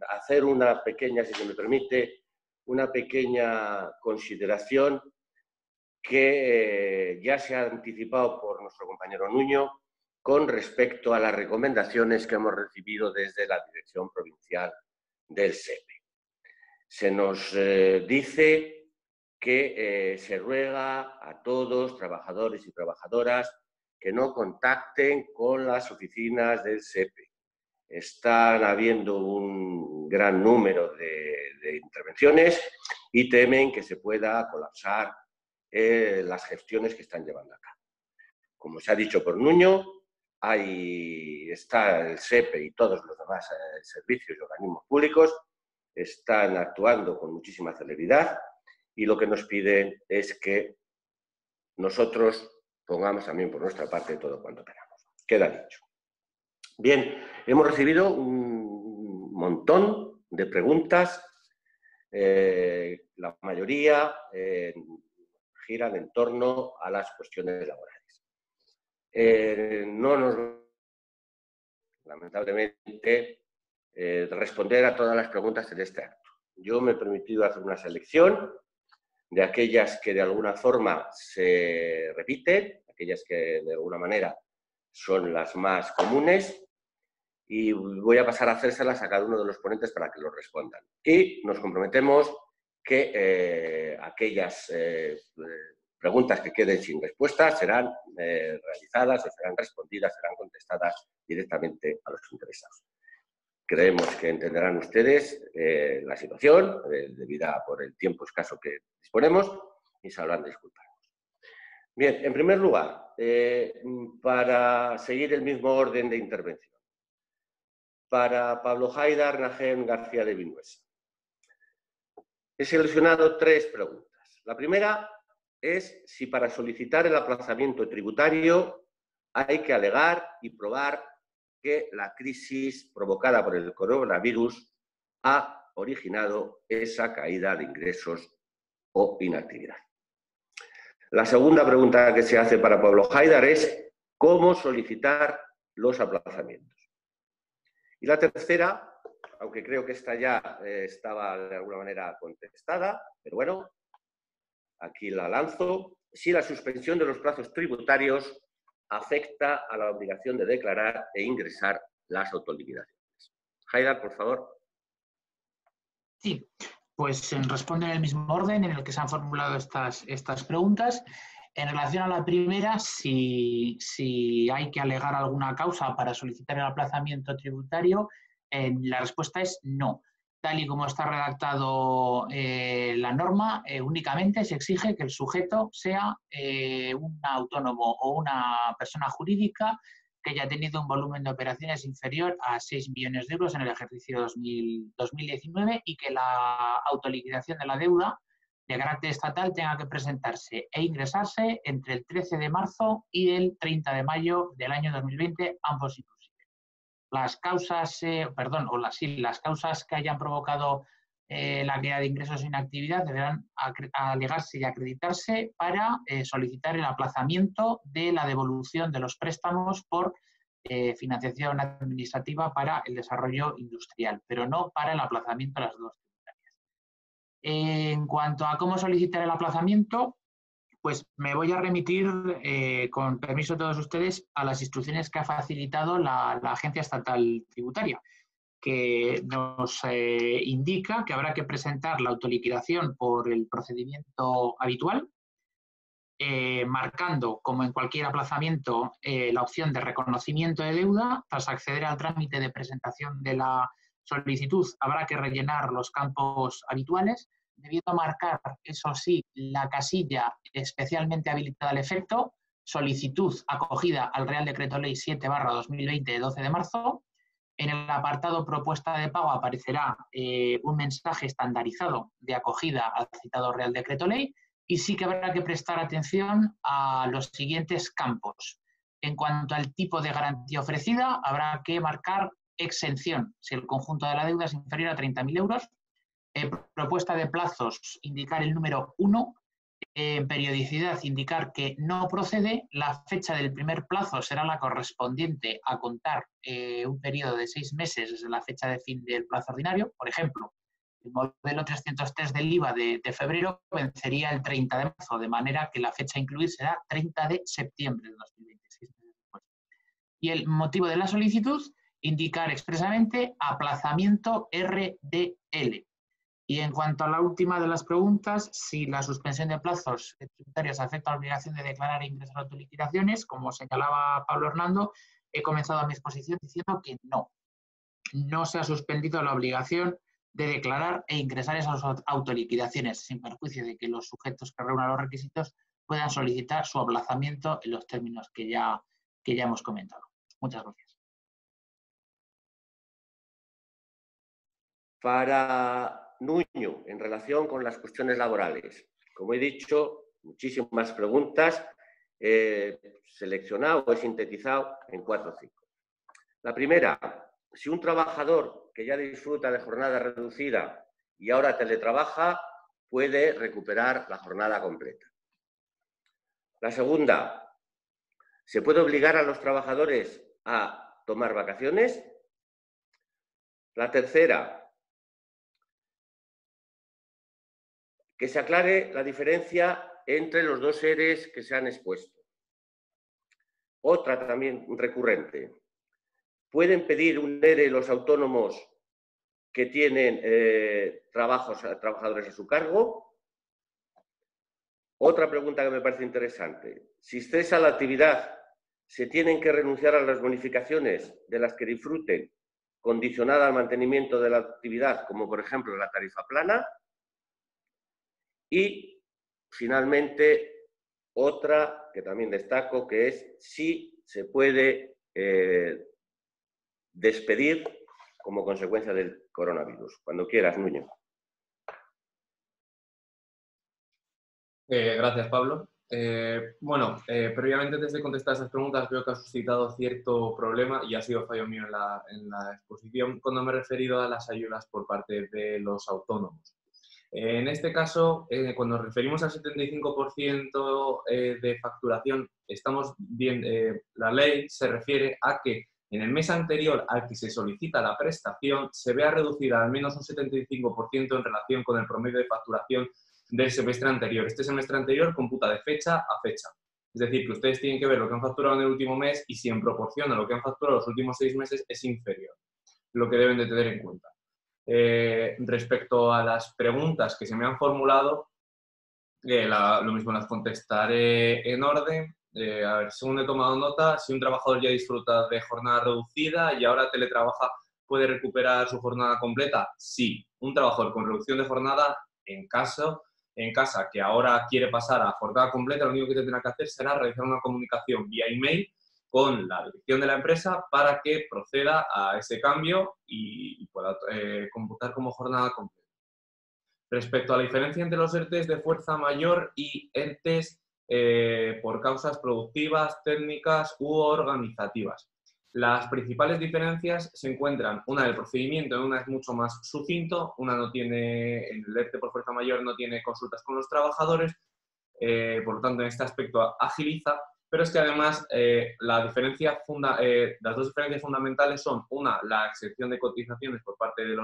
hacer una pequeña, si se me permite, una pequeña consideración que ya se ha anticipado por nuestro compañero Nuño con respecto a las recomendaciones que hemos recibido desde la Dirección Provincial del SEPE. Se nos dice que se ruega a todos, trabajadores y trabajadoras, que no contacten con las oficinas del SEPE. Están habiendo un gran número de intervenciones y temen que se pueda colapsar las gestiones que están llevando a cabo. Como se ha dicho por Nuño, ahí está el SEPE y todos los demás servicios y organismos públicos están actuando con muchísima celeridad y lo que nos piden es que nosotros pongamos también por nuestra parte todo cuanto queramos. Queda dicho. Bien, hemos recibido un montón de preguntas, la mayoría giran en torno a las cuestiones laborales. Lamentablemente, responder a todas las preguntas en este acto. Yo me he permitido hacer una selección de aquellas que de alguna forma se repiten, aquellas que de alguna manera son las más comunes, y voy a pasar a hacérselas a cada uno de los ponentes para que lo respondan. Y nos comprometemos que aquellas preguntas que queden sin respuesta serán realizadas o serán respondidas, serán contestadas directamente a los interesados. Creemos que entenderán ustedes la situación, debida por el tiempo escaso que disponemos, y sabrán disculparnos. Bien, en primer lugar, para seguir el mismo orden de intervención, para Pablo Haidar Najem García de Vinuesa. He seleccionado 3 preguntas. La primera es si para solicitar el aplazamiento tributario hay que alegar y probar que la crisis provocada por el coronavirus ha originado esa caída de ingresos o inactividad. La segunda pregunta que se hace para Pablo Haidar es cómo solicitar los aplazamientos. Y la tercera, aunque creo que esta ya estaba de alguna manera contestada, pero bueno, aquí la lanzo, si la suspensión de los plazos tributarios afecta a la obligación de declarar e ingresar las autoliquidaciones. Haidar, por favor. Sí, pues responde en el mismo orden en el que se han formulado estas preguntas. En relación a la primera, si hay que alegar alguna causa para solicitar el aplazamiento tributario, la respuesta es no. Tal y como está redactado la norma, únicamente se exige que el sujeto sea un autónomo o una persona jurídica que haya tenido un volumen de operaciones inferior a 6 millones de euros en el ejercicio 2019 y que la autoliquidación de la deuda de carácter estatal tenga que presentarse e ingresarse entre el 13 de marzo y el 30 de mayo del año 2020, ambos inclusive. Las causas, las causas que hayan provocado la caída de ingresos e inactividad deberán alegarse y acreditarse para solicitar el aplazamiento de la devolución de los préstamos por financiación administrativa para el desarrollo industrial, pero no para el aplazamiento de las dos. En cuanto a cómo solicitar el aplazamiento, pues me voy a remitir, con permiso de todos ustedes, a las instrucciones que ha facilitado la Agencia Estatal Tributaria, que nos indica que habrá que presentar la autoliquidación por el procedimiento habitual, marcando, como en cualquier aplazamiento, la opción de reconocimiento de deuda. Tras acceder al trámite de presentación de la solicitud, habrá que rellenar los campos habituales, debiendo marcar, eso sí, la casilla especialmente habilitada al efecto, solicitud acogida al Real Decreto Ley 7/2020 de 12 de marzo. En el apartado propuesta de pago aparecerá un mensaje estandarizado de acogida al citado Real Decreto Ley, y sí que habrá que prestar atención a los siguientes campos. En cuanto al tipo de garantía ofrecida, habrá que marcar exención si el conjunto de la deuda es inferior a 30.000 euros. Propuesta de plazos, indicar el número 1. Periodicidad, indicar que no procede. La fecha del primer plazo será la correspondiente a contar un periodo de 6 meses desde la fecha de fin del plazo ordinario. Por ejemplo, el modelo 303 del IVA de febrero vencería el 30 de marzo, de manera que la fecha a incluir será 30 de septiembre de 2026. Y el motivo de la solicitud, indicar expresamente aplazamiento RDL. Y en cuanto a la última de las preguntas, si la suspensión de plazos tributarios afecta a la obligación de declarar e ingresar autoliquidaciones, como señalaba Pablo Hernando, he comenzado mi exposición diciendo que no. No se ha suspendido la obligación de declarar e ingresar esas autoliquidaciones, sin perjuicio de que los sujetos que reúnan los requisitos puedan solicitar su aplazamiento en los términos que ya hemos comentado. Muchas gracias. Para Nuño, en relación con las cuestiones laborales, como he dicho, muchísimas preguntas, seleccionado o he sintetizado en 4 o 5. La primera, si un trabajador que ya disfruta de jornada reducida y ahora teletrabaja, puede recuperar la jornada completa. La segunda, ¿se puede obligar a los trabajadores a tomar vacaciones? La tercera, que se aclare la diferencia entre los 2 EREs que se han expuesto. Otra también recurrente. ¿Pueden pedir un ERE los autónomos que tienen trabajadores a su cargo? Otra pregunta que me parece interesante. Si cesa la actividad, ¿se tienen que renunciar a las bonificaciones de las que disfruten, condicionada al mantenimiento de la actividad, como por ejemplo la tarifa plana? Y, finalmente, otra que también destaco, que es si se puede despedir como consecuencia del coronavirus. Cuando quieras, Nuño. Gracias, Pablo. Previamente, antes de contestar esas preguntas, veo que ha suscitado cierto problema y ha sido fallo mío en la exposición cuando me he referido a las ayudas por parte de los autónomos. En este caso, cuando nos referimos al 75% de facturación, estamos bien, la ley se refiere a que en el mes anterior al que se solicita la prestación se vea reducida al menos un 75% en relación con el promedio de facturación del semestre anterior. Este semestre anterior computa de fecha a fecha. Es decir, que ustedes tienen que ver lo que han facturado en el último mes y si en proporción a lo que han facturado los últimos 6 meses es inferior, lo que deben de tener en cuenta. Respecto a las preguntas que se me han formulado, lo mismo las contestaré en orden. A ver, según he tomado nota, si un trabajador ya disfruta de jornada reducida y ahora teletrabaja, ¿puede recuperar su jornada completa? Sí. Un trabajador con reducción de jornada, en casa, que ahora quiere pasar a jornada completa, lo único que tendrá que hacer será realizar una comunicación vía email con la dirección de la empresa para que proceda a ese cambio y pueda computar como jornada completa. Respecto a la diferencia entre los ERTEs de fuerza mayor y ERTEs por causas productivas, técnicas u organizativas. Las principales diferencias se encuentran, una del procedimiento, una es mucho más sucinto, una no tiene, el ERTE por fuerza mayor no tiene consultas con los trabajadores, por lo tanto en este aspecto agiliza, pero es que además las dos diferencias fundamentales son, una, la exención de cotizaciones por parte de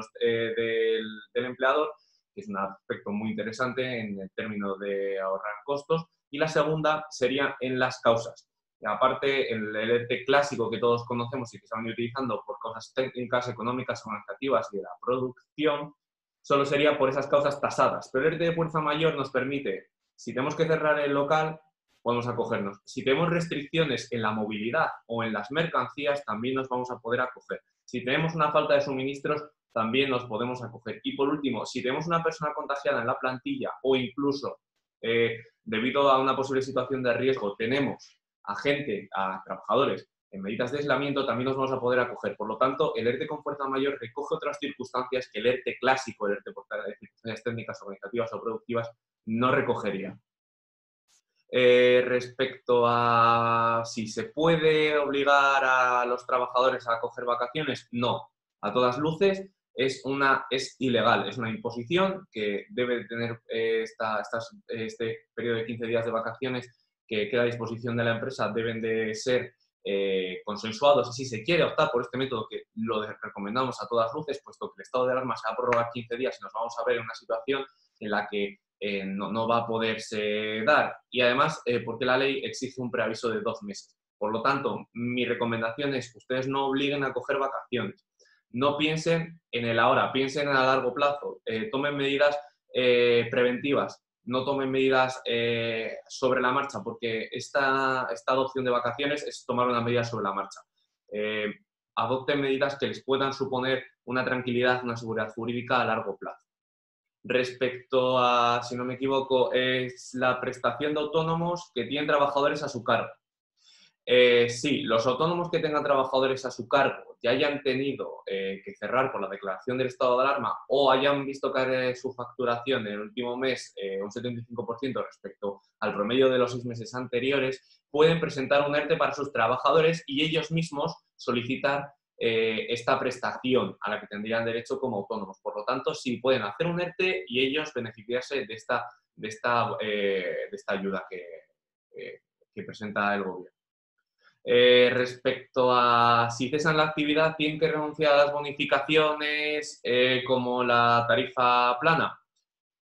del empleador, que es un aspecto muy interesante en el término de ahorrar costos, y la segunda sería en las causas. Aparte, el ERTE clásico que todos conocemos y que se van utilizando por causas técnicas, económicas, organizativas y de la producción, solo sería por esas causas tasadas. Pero el ERTE de fuerza mayor nos permite, si tenemos que cerrar el local, podemos acogernos. Si tenemos restricciones en la movilidad o en las mercancías, también nos vamos a poder acoger. Si tenemos una falta de suministros, también nos podemos acoger. Y por último, si tenemos una persona contagiada en la plantilla o incluso debido a una posible situación de riesgo, tenemos a gente, a trabajadores en medidas de aislamiento, también nos vamos a poder acoger. Por lo tanto, el ERTE con fuerza mayor recoge otras circunstancias que el ERTE clásico, el ERTE por circunstancias técnicas, organizativas o productivas, no recogería. Respecto a si se puede obligar a los trabajadores a coger vacaciones, no. A todas luces es ilegal, es una imposición que debe tener este periodo de 15 días de vacaciones que queda a disposición de la empresa, deben de ser consensuados, y si se quiere optar por este método, que lo recomendamos a todas luces, puesto que el estado de alarma se va a prorrogar 15 días y nos vamos a ver en una situación en la que no va a poderse dar. Y además, porque la ley exige un preaviso de 2 meses. Por lo tanto, mi recomendación es que ustedes no obliguen a coger vacaciones. No piensen en el ahora, piensen a largo plazo. Tomen medidas preventivas. No tomen medidas sobre la marcha, porque esta adopción de vacaciones es tomar una medida sobre la marcha. Adopten medidas que les puedan suponer una tranquilidad, una seguridad jurídica a largo plazo. Respecto a, si no me equivoco, es la prestación de autónomos que tienen trabajadores a su cargo. Sí, los autónomos que tengan trabajadores a su cargo y hayan tenido que cerrar por la declaración del estado de alarma o hayan visto caer su facturación en el último mes un 75% respecto al promedio de los 6 meses anteriores, pueden presentar un ERTE para sus trabajadores y ellos mismos solicitar esta prestación a la que tendrían derecho como autónomos. Por lo tanto, sí pueden hacer un ERTE y ellos beneficiarse de esta ayuda que presenta el gobierno. Respecto a si cesan la actividad, ¿tienen que renunciar a las bonificaciones como la tarifa plana?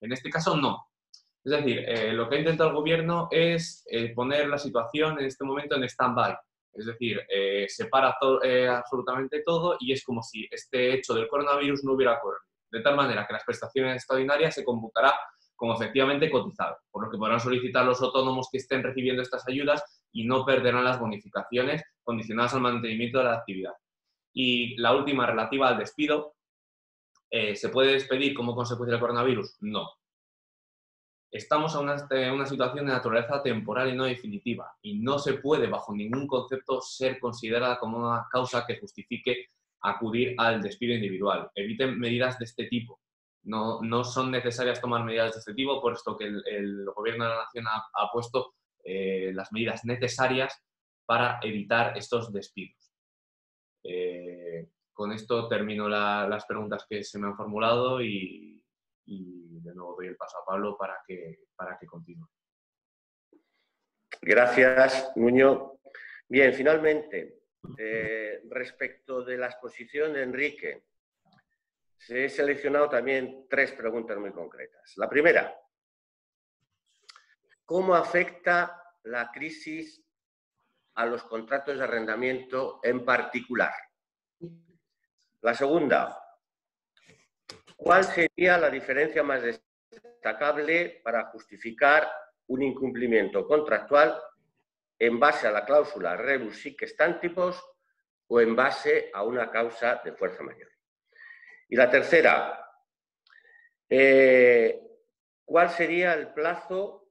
En este caso, no. Es decir, lo que ha intentado el gobierno es poner la situación en este momento en stand-by. Es decir, se para absolutamente todo y es como si este hecho del coronavirus no hubiera ocurrido. De tal manera que las prestaciones extraordinarias se computará como efectivamente cotizado, por lo que podrán solicitar los autónomos que estén recibiendo estas ayudas y no perderán las bonificaciones condicionadas al mantenimiento de la actividad. Y la última, relativa al despido, ¿se puede despedir como consecuencia del coronavirus? No. Estamos en una situación de naturaleza temporal y no definitiva, y no se puede, bajo ningún concepto, ser considerada como una causa que justifique acudir al despido individual. Eviten medidas de este tipo. No son necesarias tomar medidas de este tipo, puesto que el Gobierno de la Nación ha puesto las medidas necesarias para evitar estos despidos. Con esto termino las preguntas que se me han formulado y de nuevo doy el paso a Pablo para que continúe. Gracias, Nuño. Bien, finalmente, respecto de la exposición de Enrique, he seleccionado también 3 preguntas muy concretas. La primera, ¿cómo afecta la crisis a los contratos de arrendamiento en particular? La segunda, ¿cuál sería la diferencia más destacable para justificar un incumplimiento contractual en base a la cláusula rebus sic stantibus o en base a una causa de fuerza mayor? Y la tercera, ¿cuál sería el plazo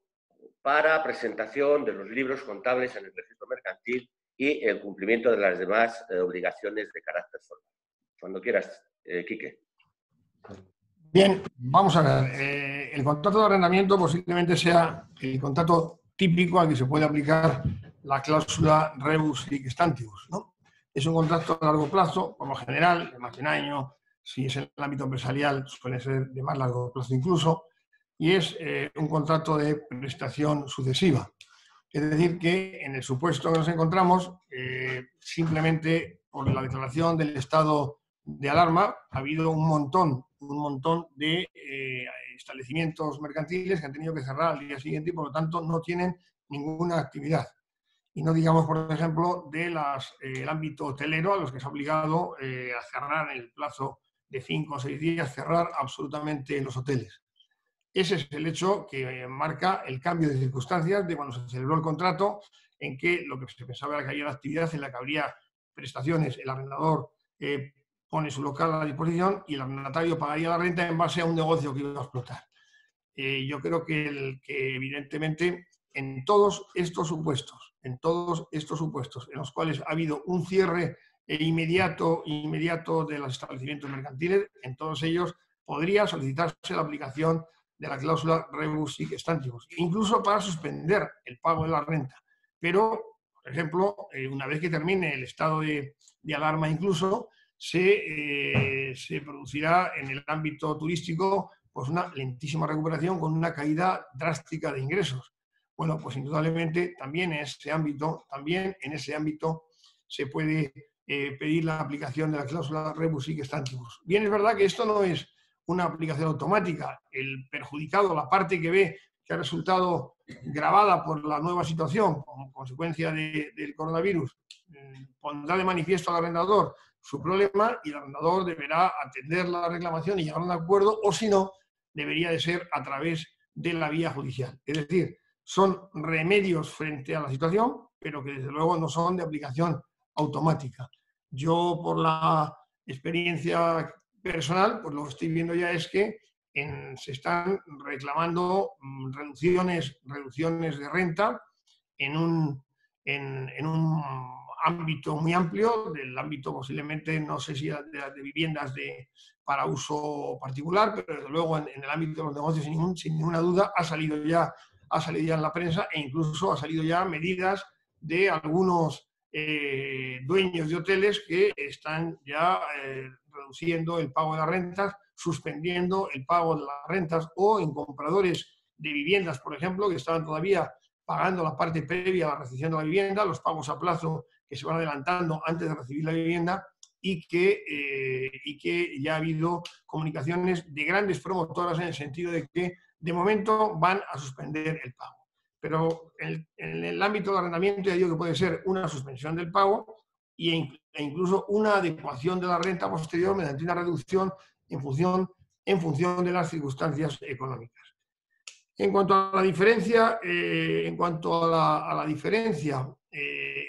para presentación de los libros contables en el registro mercantil y el cumplimiento de las demás obligaciones de carácter formal? Cuando quieras, Quique. Bien, vamos a ver. El contrato de arrendamiento posiblemente sea el contrato típico al que se puede aplicar la cláusula rebus sic stantibus, ¿no? Es un contrato a largo plazo, por lo general, de más de un año. Si es en el ámbito empresarial, suele ser de más largo plazo incluso, y es un contrato de prestación sucesiva. Es decir, que en el supuesto que nos encontramos, simplemente por la declaración del estado de alarma, ha habido un montón de establecimientos mercantiles que han tenido que cerrar al día siguiente y por lo tanto no tienen ninguna actividad. Y no digamos, por ejemplo, del ámbito hotelero, a los que se ha obligado a cerrar en el plazo de 5 o 6 días, cerrar absolutamente los hoteles. Ese es el hecho que marca el cambio de circunstancias de cuando se celebró el contrato, en que lo que se pensaba era que había la actividad en la que habría prestaciones, el arrendador pone su local a la disposición y el arrendatario pagaría la renta en base a un negocio que iba a explotar. Yo creo que evidentemente en todos estos supuestos en los cuales ha habido un cierre inmediato de los establecimientos mercantiles, en todos ellos podría solicitarse la aplicación de la cláusula rebus sic stantibus, incluso para suspender el pago de la renta. Pero, por ejemplo, una vez que termine el estado de alarma incluso, se producirá en el ámbito turístico pues una lentísima recuperación con una caída drástica de ingresos. Bueno, pues indudablemente también en ese ámbito se puede pedir la aplicación de la cláusula rebus sic stantibus. Bien, es verdad que esto no es una aplicación automática. El perjudicado, la parte que ve que ha resultado gravada por la nueva situación como consecuencia del coronavirus, pondrá de manifiesto al arrendador su problema y el arrendador deberá atender la reclamación y llegar a un acuerdo, o si no, debería de ser a través de la vía judicial. Es decir, son remedios frente a la situación, pero que desde luego no son de aplicación automática. Yo, por la experiencia personal, pues lo que estoy viendo ya es que se están reclamando reducciones de renta en un ámbito muy amplio, del ámbito posiblemente, no sé si de viviendas para uso particular, pero desde luego en el ámbito de los negocios sin ninguna duda ha salido ya en la prensa, e incluso ha salido ya medidas de algunos dueños de hoteles que están ya reduciendo el pago de las rentas, suspendiendo el pago de las rentas, o en compradores de viviendas, por ejemplo, que estaban todavía pagando la parte previa a la recepción de la vivienda, los pagos a plazo que se van adelantando antes de recibir la vivienda, y que ya ha habido comunicaciones de grandes promotoras en el sentido de que de momento van a suspender el pago. Pero en el ámbito del arrendamiento ya digo que puede ser una suspensión del pago e incluso una adecuación de la renta posterior mediante una reducción en función de las circunstancias económicas. En cuanto a la diferencia,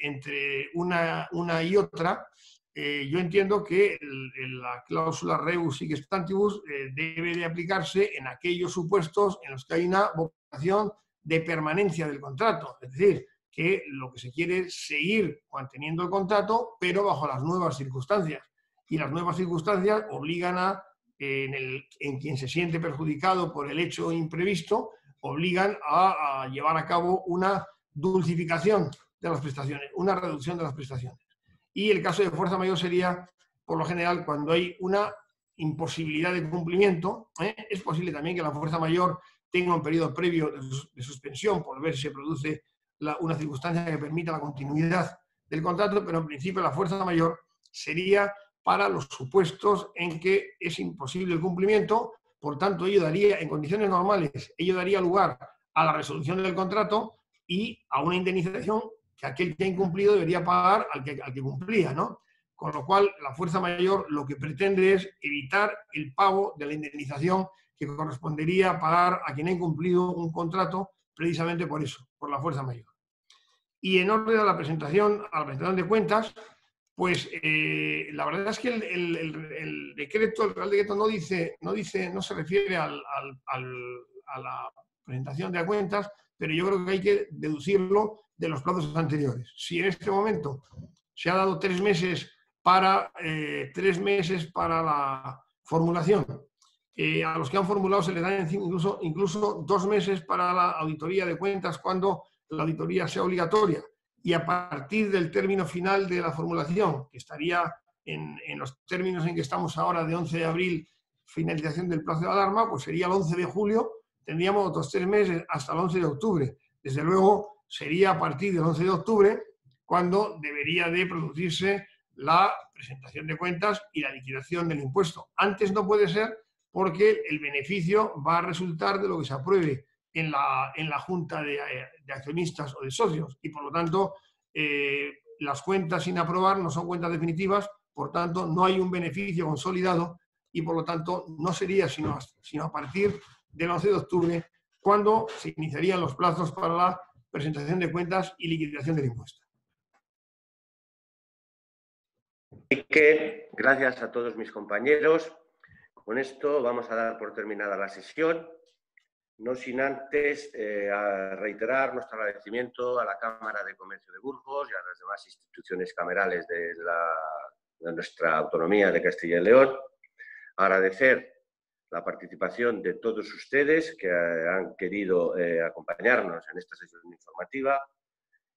entre una y otra, yo entiendo que la cláusula rebus sic stantibus debe de aplicarse en aquellos supuestos en los que hay una vocación de permanencia del contrato. Es decir, que lo que se quiere es seguir manteniendo el contrato, pero bajo las nuevas circunstancias. Y las nuevas circunstancias obligan en quien se siente perjudicado por el hecho imprevisto, obligan a llevar a cabo una dulcificación de las prestaciones, una reducción de las prestaciones. Y el caso de fuerza mayor sería, por lo general, cuando hay una imposibilidad de cumplimiento. Es posible también que la fuerza mayor tenga un periodo previo de suspensión por ver si se produce una circunstancia que permita la continuidad del contrato, pero en principio la fuerza mayor sería para los supuestos en que es imposible el cumplimiento. Por tanto, en condiciones normales, ello daría lugar a la resolución del contrato y a una indemnización que aquel que ha incumplido debería pagar al que cumplía, ¿no? Con lo cual, la fuerza mayor lo que pretende es evitar el pago de la indemnización que correspondería pagar a quien ha incumplido un contrato, precisamente por eso, por la fuerza mayor. Y en orden a la presentación de cuentas, pues la verdad es que el Real Decreto no se refiere a la presentación de cuentas, pero yo creo que hay que deducirlo de los plazos anteriores. Si en este momento se ha dado 3 meses para la formulación, a los que han formulado se les dan incluso 2 meses para la auditoría de cuentas cuando la auditoría sea obligatoria, y a partir del término final de la formulación, que estaría en los términos en que estamos ahora, de 11 de abril, finalización del plazo de alarma, pues sería el 11 de julio, tendríamos otros 3 meses hasta el 11 de octubre. Desde luego, sería a partir del 11 de octubre cuando debería de producirse la presentación de cuentas y la liquidación del impuesto. Antes no puede ser, porque el beneficio va a resultar de lo que se apruebe en la junta de accionistas o de socios, y por lo tanto las cuentas sin aprobar no son cuentas definitivas, por tanto no hay un beneficio consolidado, y por lo tanto no sería sino a partir del 11 de octubre, cuando se iniciarían los plazos para la presentación de cuentas y liquidación del impuesto. Así que, gracias a todos mis compañeros. Con esto vamos a dar por terminada la sesión, no sin antes reiterar nuestro agradecimiento a la Cámara de Comercio de Burgos y a las demás instituciones camerales de nuestra autonomía de Castilla y León. Agradecer la participación de todos ustedes que han querido acompañarnos en esta sesión informativa.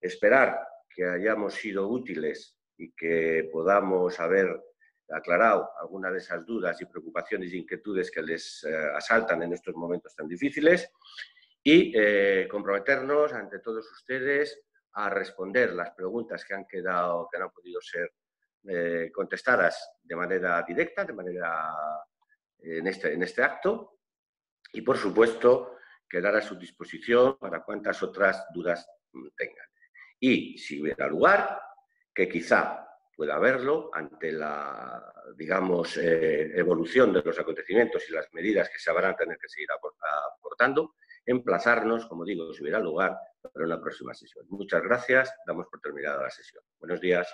Esperar que hayamos sido útiles y que podamos haber aclarado algunas de esas dudas y preocupaciones e inquietudes que les asaltan en estos momentos tan difíciles y comprometernos ante todos ustedes a responder las preguntas que han podido ser contestadas de manera directa, en este acto, y por supuesto quedar a su disposición para cuantas otras dudas tengan. Y si hubiera lugar, que quizá pueda haberlo ante la, digamos, evolución de los acontecimientos y las medidas que se van a tener que seguir aportando, emplazarnos, como digo, si hubiera lugar, para una próxima sesión. Muchas gracias, damos por terminada la sesión. Buenos días.